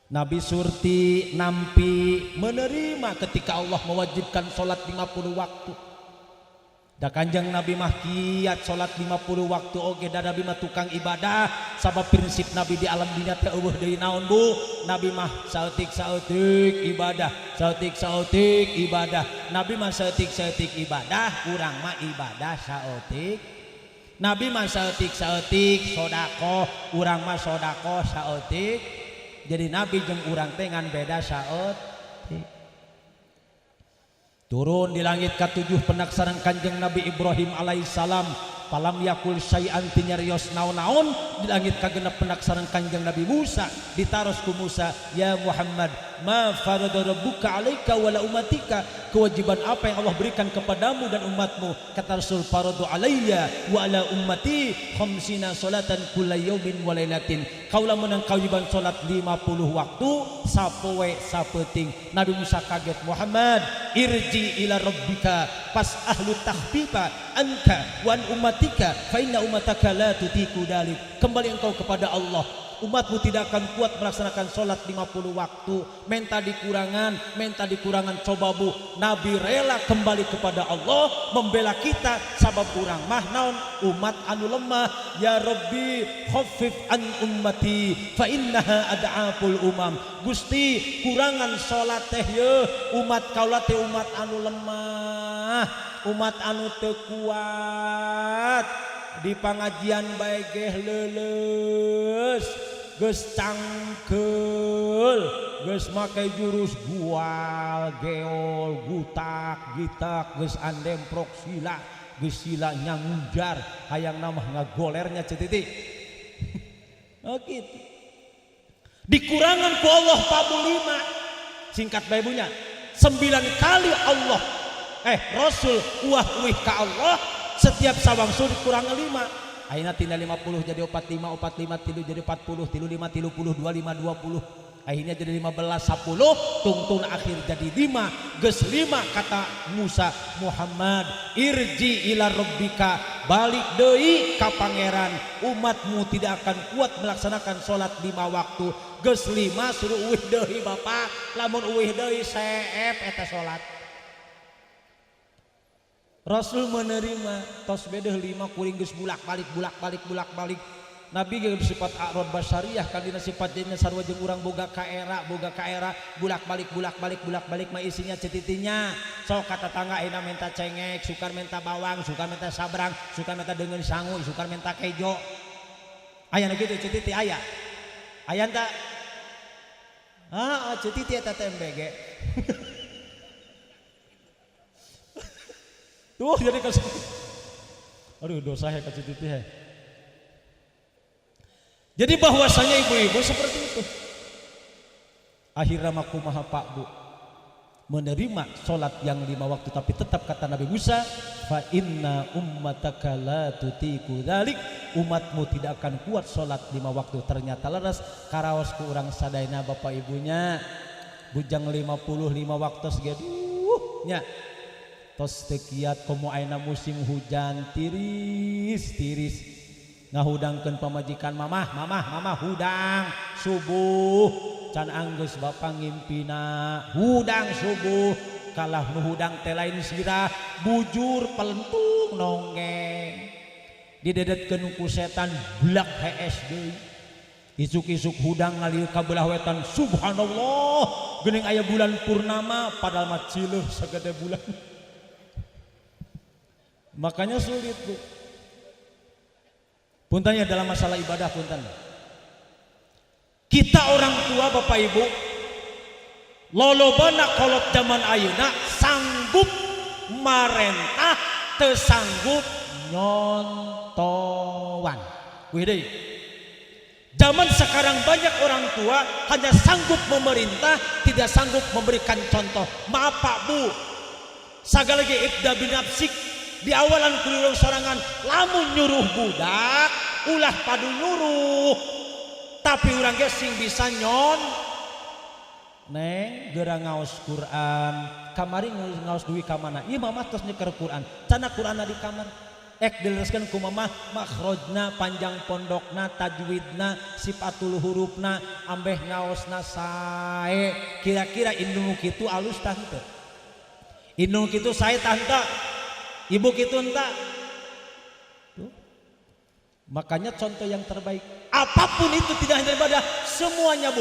Nabi Surti nampi menerima ketika Allah mewajibkan salat 50 waktu. Da Kanjeng Nabi mah kiat salat 50 waktu oge, da Nabi mah tukang ibadah. Sabab prinsip Nabi di alam dunia teh eueuh deui naon, Bu? Nabi mah saeutik-saeutik ibadah, saeutik-saeutik ibadah. Nabi mah saeutik-saeutik ibadah, urang mah ibadah saeutik. Nabi mah saeutik-saeutik sedekah, urang mah sedekah saeutik. Jadi Nabi jeung urang teh ngan beda saeutik. Turun di langit ke-7 penaksaran Kanjeng Nabi Ibrahim alaihissalam, palam yakul syai'an tinyarios naon-naon. Di langit kagenep penaksaran Kanjeng Nabi Musa, ditaros ku Musa, ya Muhammad, ma farada rabbuka alaika wala umatika, kewajiban apa yang Allah berikan kepadamu dan umatmu? Kata Rasul, faradu alayya wa ala ummati khamsina salatan kulla yaumin wa lailatin. Kaulah menang kewajiban salat 50 waktu sapoe sapeuting. Nabi Musa kaget, Muhammad irji ila rabbika pas ahlu tahbiba anta wa an ummatika fa inna ummataka la tutiku dalik. Kembali engkau kepada Allah, umatmu tidak akan kuat melaksanakan sholat 50 waktu. Minta dikurangan coba, Bu. Nabi rela kembali kepada Allah, membela kita sabab urang mah naon umat anu lemah. Ya Rabbi khaffif an ummati fa innaha ad'aful umam. Gusti kurangan sholat teh ye, umat kaula teh umat anu lemah, umat anu teu kuat. Di pangajian bae geh leuleus, geus cangkeul, geus make jurus gual, geol, gutak, gitak, geus andemprok sila, geus sila nyangujar, hayang namah ngagolernya cetitik. Oh gitu. Dikurangan ku Allah 45. Singkat bae bunya, 9 kali Allah Rasul uih ka Allah. Setiap sawangsul dikurang 5. Ayeuna tina 50 jadi 45, 45 tilu jadi 40, tilu 5 30, 25 20. Akhirnya jadi 15 10 tungtun akhir jadi 5 geus 5 kata Musa Muhammad irji ila rabbika balik deui ka pangeran umatmu tidak akan kuat melaksanakan sholat 5 waktu geus 5 suruh uih deui Bapak lamun uih deui seep eta sholat Rasul menerima tos bedeh 5 kuring geus bulak-balik Nabi ge sifat a'rad basyariyah kandina sifat jadinya sarua jeung urang boga kaera bulak-balik mah isinya cetitinya sok ka tetangga ayeuna menta cengek sukar menta bawang sukar menta sabrang sukar menta deungeun sangu sukar menta kejo aya nu kitu cetiti aya tah cetiti eta tembe ge tuh jadi kasih aduh dosa ka cetiti he jadi bahwasanya ibu-ibu seperti itu. Akhirnya makumaha Pak Bu menerima sholat yang 5 waktu tapi tetap kata Nabi Musa fa inna ummataka la tutiku dzalik umatmu tidak akan kuat sholat 5 waktu ternyata leres karaos ku urang sadayana bapak ibunya bujang 55 waktu segaduh nya tos teu kiat komo ayeuna musim hujan tiris ngahudangkeun pamajikan mamah hudang subuh can anggeus bapa ngimpina hudang subuh kalah nu hudang teh lain sirah bujur pelentung nonggeng didedetkeun ku setan blak hees deui isuk-isuk hudang ngalir ka belah wetan subhanallah geuning aya bulan purnama padahal mah cileuh sagede bulan makanya sulit Bu puntennya dalam masalah ibadah punten. Kita orang tua Bapak Ibu lolobana kolot zaman ayeuna sanggup marentah teu sanggup nyontowan. Wih deui. Zaman sekarang banyak orang tua hanya sanggup memerintah tidak sanggup memberikan contoh. Maaf Pak Bu. Sagala ge ibda binafsik di awalan kulurung sorangan lamun nyuruh budak ulah padu nyuruh tapi urang ge sing bisa nyon neng geura ngaos Quran kamari ngaos duwi ka mana ieu mamah tos nyeker Quran cenah Quranna di kamar dilereskeun ku mamah makhrajna panjang pondokna tajwidna sifatul hurufna ambeh ngaosna sae kira-kira indung kitu alus tah teu indung kitu sae tah teu ibu gitu entah makanya contoh yang terbaik apapun itu tidak hanya ibadah semuanya Bu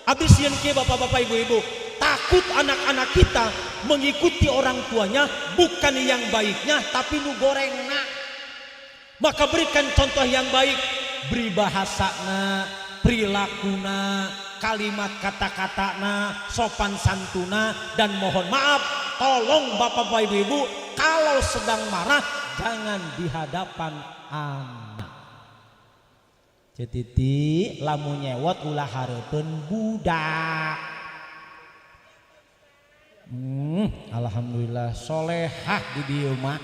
abis yang ke bapak-bapak ibu-ibu takut anak-anak kita mengikuti orang tuanya bukan yang baiknya tapi nu gorengna maka berikan contoh yang baik beri bahasana perilakuna kalimat kata-katana sopan santuna dan mohon maaf tolong bapak-bapak ibu-ibu kalau sedang marah jangan di hadapan anak. Cetiti lamun nyewot ulah hareupeun budak. Alhamdulillah solehah di dieu mah.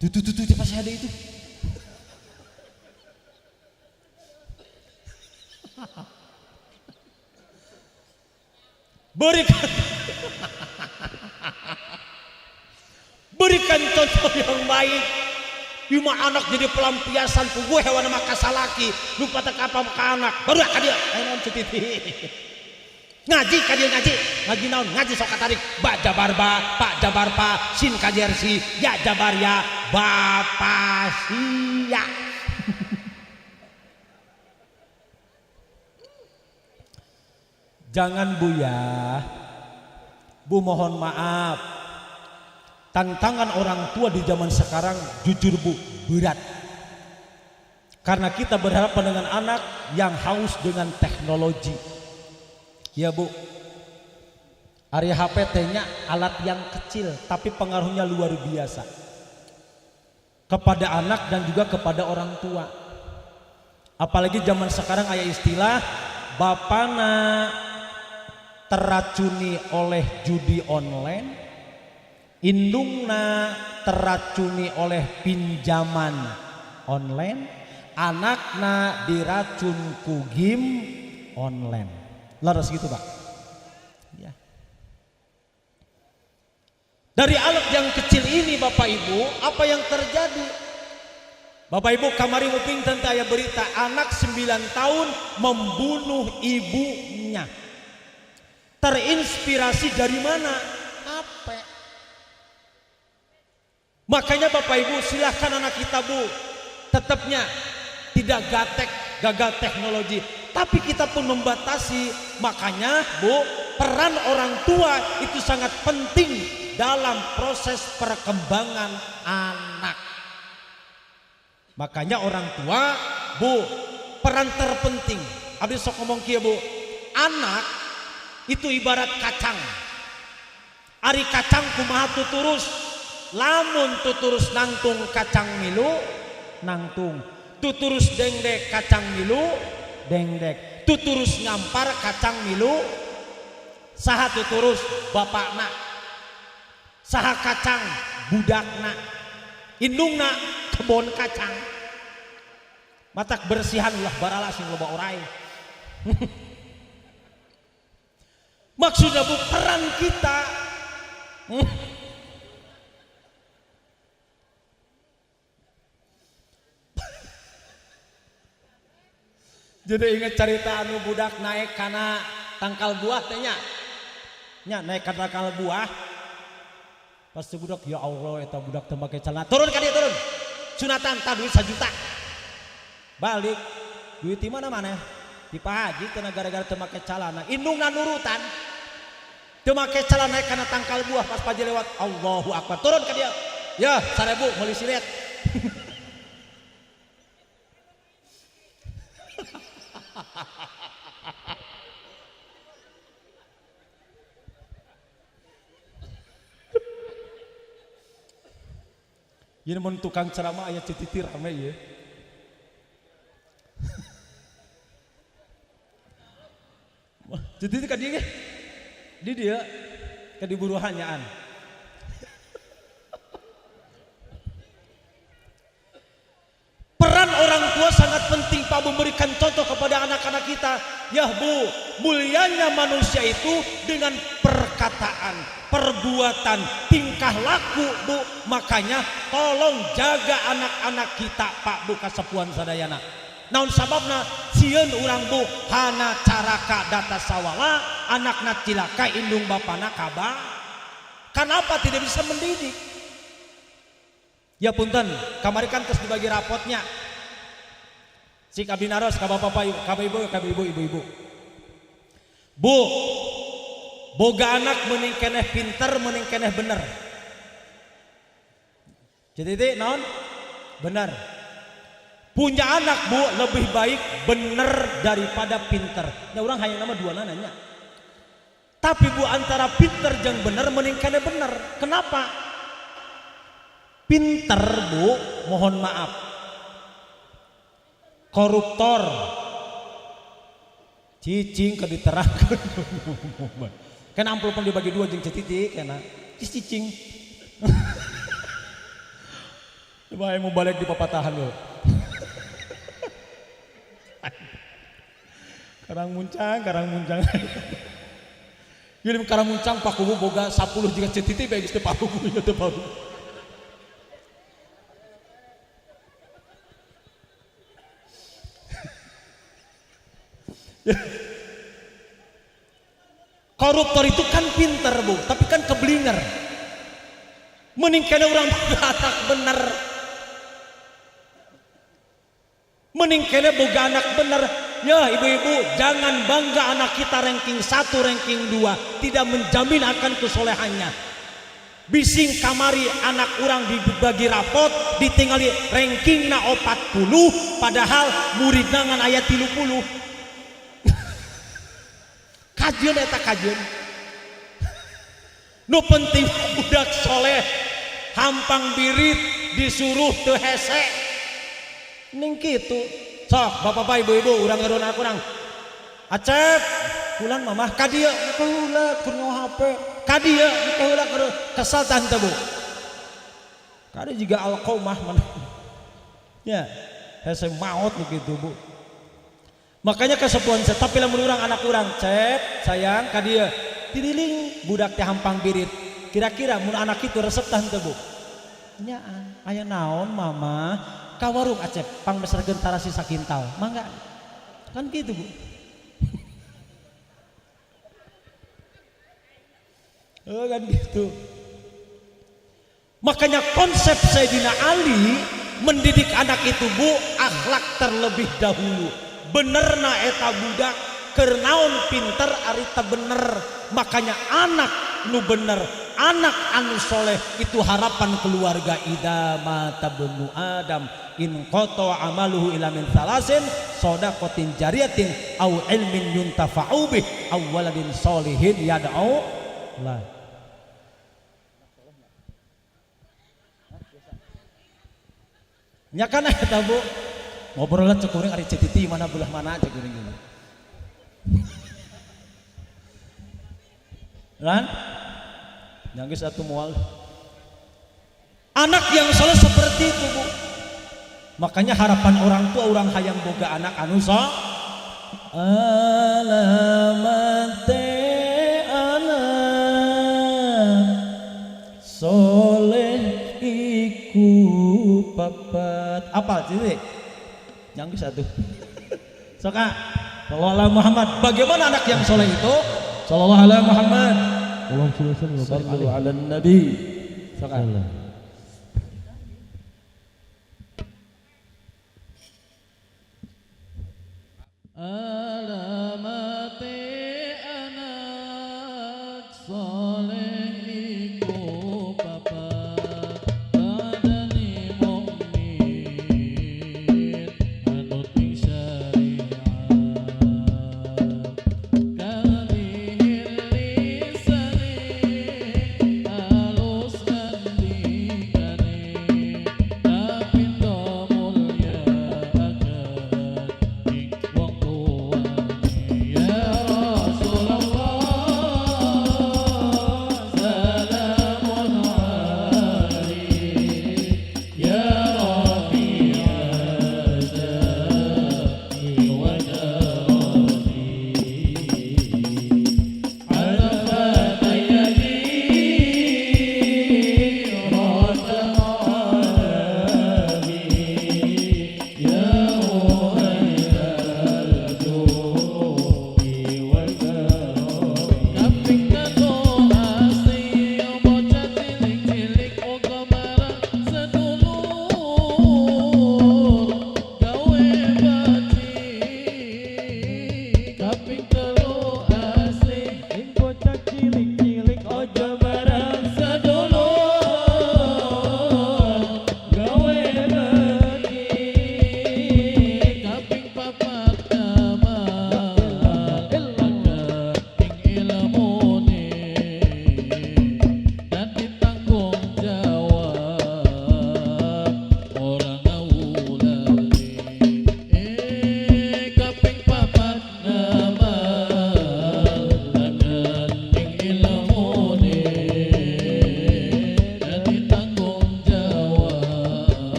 Tuh pasti ada itu. Berikan contoh yang baik. Cuma anak jadi pelampiasan ku gue hewan mah kasalaki lupa tak apa ka anak baru ka dia naon cetiti ngaji ka dia ngaji naon ngaji sok katarik ba jabarba pak jabarpa sin ka jersey ya jabar ya bapa sia jangan Bu ya Bu mohon maaf tantangan orang tua di zaman sekarang jujur Bu berat karena kita berhadapan dengan anak yang haus dengan teknologi ya Bu Ari HP nya alat yang kecil tapi pengaruhnya luar biasa kepada anak dan juga kepada orang tua apalagi zaman sekarang aya istilah bapana teracuni oleh judi online indungna teracuni oleh pinjaman online anakna diracun ku game online. Laras gitu Pak. Ya. Dari anak yang kecil ini Bapak Ibu, apa yang terjadi? Bapak Ibu kamari muping tentang aya berita anak 9 tahun membunuh ibunya. Terinspirasi dari mana? HP. Makanya Bapak Ibu silahkan anak kita Bu, tetapnya tidak gagal teknologi, tapi kita pun membatasi. Makanya Bu, peran orang tua itu sangat penting dalam proses perkembangan anak. Makanya orang tua Bu, peran terpenting. Abis sok ngomong kia Bu, anak itu ibarat kacang. Ari kacang kumaha tuturus, lamun tuturus nangtung kacang milu nangtung, tuturus dengdek kacang milu dengdek, tuturus ngampar kacang milu saha tuturus bapakna, saha kacang budakna, indungna kebon kacang. Matak bersihan ulah barala sing loba orai. Maksudnya Bu, peran kita jadi ingat cerita anu budak naik karena tangkal buah tehnya. Nya naik karena tangkal buah. Pas budak ya Allah eta budak teu make celana. Turun ka dieu turun. Sunatan tah duit 1 juta. Balik duit di mana-mana. Di Pak Haji teu gara-gara teu make celana. Indungna nurutan. Teu make celana naik karena tangkal buah pas paji lewat. Allahu Akbar. Turun ka dieu. Ya 1000 meuli silet. Ini mun tukang ceramah aya cititir rame ya. Cititir ka dieu ge. Di dia ka diburu hanyaan. Peran orang tua sangat penting Pak, memberikan contoh kepada anak-anak kita. Ya Bu, mulianya manusia itu dengan perkataan, perbuatan, tingkah laku Bu. Makanya tolong jaga anak-anak kita Pak Bu kasepuan sadayana. Naon sababna sieun urang Bu hana caraka data sawala anakna cilaka indung bapana kaba. Kenapa tidak bisa mendidik? Ya punten, kamari kan terus dibagi rapotnya. Sik abdi naros ka bapak ka ibu-ibu. Bu, boga anak mending keneh pinter, mending keneh bener. Jadi naon? Bener. Punya anak Bu lebih baik bener daripada pinter. Ya orang hayang nama dua nanya. Tapi Bu antara pinter jeung bener mending keneh bener. Kenapa? Pinter Bu, mohon maaf, koruptor, cicing ke diterangkan. Kan amplop dibagi 2 jeung cetitik kena cicing. Coba mau balik di papatahan lo. Karang muncang. Jadi karang muncang Pak Kubu boga 10 juga cetitik bae geus teu Pak Kubu ya teu Pak. Koruptor itu kan pinter Bu, tapi kan keblinger. Mending kena orang anak bener. Mending kena boga anak bener. Ya ibu-ibu, jangan bangga anak kita ranking 1, ranking 2, tidak menjamin akan kesolehannya. Bising kamari anak orang dibagi rapot, ditinggali rankingna 40, padahal murid nangan ayat 30. Kajian eta kajian. Nu penting budak soleh, hampang birit disuruh teu hese. Ning kitu. Sok bapak-bapak ibu-ibu urang ngeurun urang. Acep, pulang mamah ka dieu heula keur nyaho HP. Ka dieu heula keur kesal tante Bu. Ka dieu jiga alqaumah man. Ya. hese maut begitu Bu. Makanya kesepuan saya, tapi lamun urang anak urang, cep sayang ka dieu. Tiriling budak teh hampang birit. Kira-kira mun anak itu resep tah henteu Bu? Nyaan, aya naon mama? Ka warung acep pang meserkeun tarasi sakintal. Mangga. Kan gitu Bu. Oh kan gitu. Makanya konsep Sayyidina Ali mendidik anak itu Bu, akhlak terlebih dahulu. Benerna eta budak keur naon pinter ari teu bener. Makanya anak nu bener, anak anu soleh itu harapan keluarga. Idza mata ibnu Adam in qata amaluhu ila min salasin shadaqatin jariyatin au ilmin yuntafa'u bih aw waladin sholihin yad'u lah. Nya kana eta Bu, ngobrolna cek urang ari cetiti mana belah mana cek urang gini. Kan? Yang satu mual. Anak yang soleh seperti itu Bu. Makanya harapan orang tua orang hayang boga anak anu alamate anak soleh iku papat apa sih? Yang satu. Soka Sallallahu Muhammad. Bagaimana anak yang soleh itu? Sallallahu alaihi Muhammad. Sallallahu alaihi Nabi. Soka. Alamate anak soleh iku papat badani mukmin anut ing syariat kalihir lisane alus ngendikane tapindo mulya akad ing wong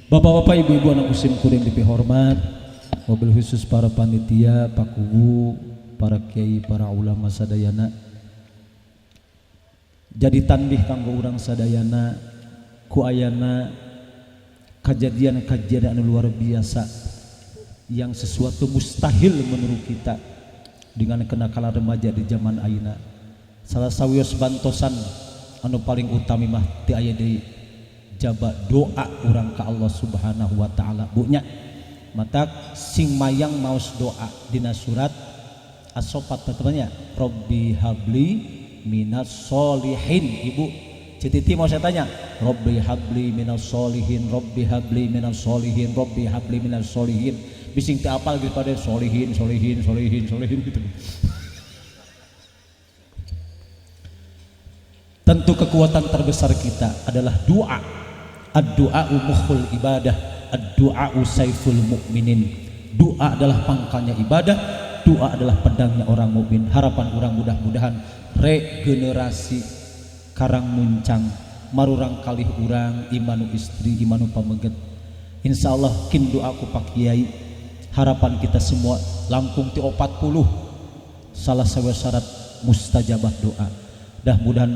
Bapak-bapak, ibu-ibu, anak muslim kuring dipihormat, mobil khusus para panitia, Pak Kubu, para kiai, para ulama sadayana. Jadi tanbih kanggo urang sadayana ku ayana kejadian-kejadian anu luar biasa yang sesuatu mustahil menurut kita dengan kenakalan remaja di zaman ayeuna. Salah sawios bantosan anu paling utami mah ti aya deui jaba doa urang ka Allah Subhanahu wa taala. Bunya matak sing mayang maos doa dina surat As-Saffat teman-temannya, Rabbi habli minas solihin. Ibu Cititi mau saya tanya, Rabbi habli minas solihin, Rabbi habli minas solihin, Rabbi habli minas solihin. Bising teu apal gitu pada solihin gitu. Tentu kekuatan terbesar kita adalah doa. Ad-du'a'u mukhul ibadah, ad-du'a'u saiful mu'minin. Doa adalah pangkalnya ibadah, doa adalah pedangnya orang mukmin. Harapan orang mudah-mudahan regenerasi karang muncang marurang kalih urang imanu istri imanu pameget. Insyaallah kin doaku Pak Kiai, harapan kita semua langkung ti 40 salah sawe syarat mustajabah doa. Dah mudahan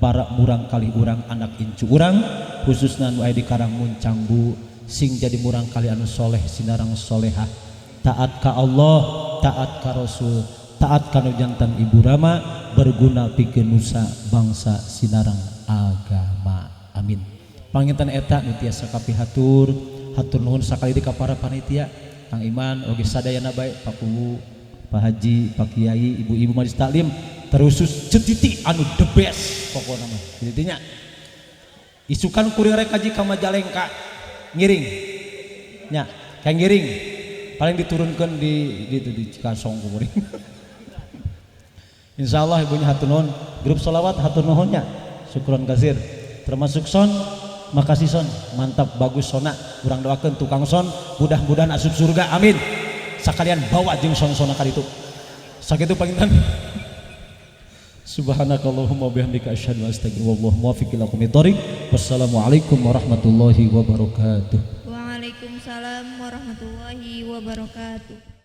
para murang kali urang anak incu urang khususna nu aya di karang muncang Bu sing jadi murang kali anu soleh sinarang solehah, taat ka Allah, taat ka Rasul, taat ka jantan Ibu Rama, berguna pikeun nusa bangsa sinarang agama. Amin. Panginten eta nu tiasa kapihatur, hatur nuhun sakali ka para panitia, Kang Iman oge sadayana bae, Pak Kubu, Pak Haji, Pak Kiai, ibu-ibu majelis taklim, terusus cetiti anu the best pokokna mah. Intinya isukan kuring rek kaji ka Majalengka ngiring. Nya, kayak ngiring paling diturunkan di Cikasong kuring. Insyaallah ibunya hatur nuhun, grup sholawat hatur nuhunnya. Syukron kasir. Termasuk son, makasih son, mantap bagus sona. Urang doakeun tukang son, mudah-mudahan asup surga. Amin. Sakalian bawa jeung son-sona ka ditu. Sakitu panginten. Subhanakallahumma bihamdika asyhadu an la ilaha illa anta astaghfiruka wa atubu ilaik. Wassalamualaikum warahmatullahi wabarakatuh. Waalaikumsalam warahmatullahi wabarakatuh.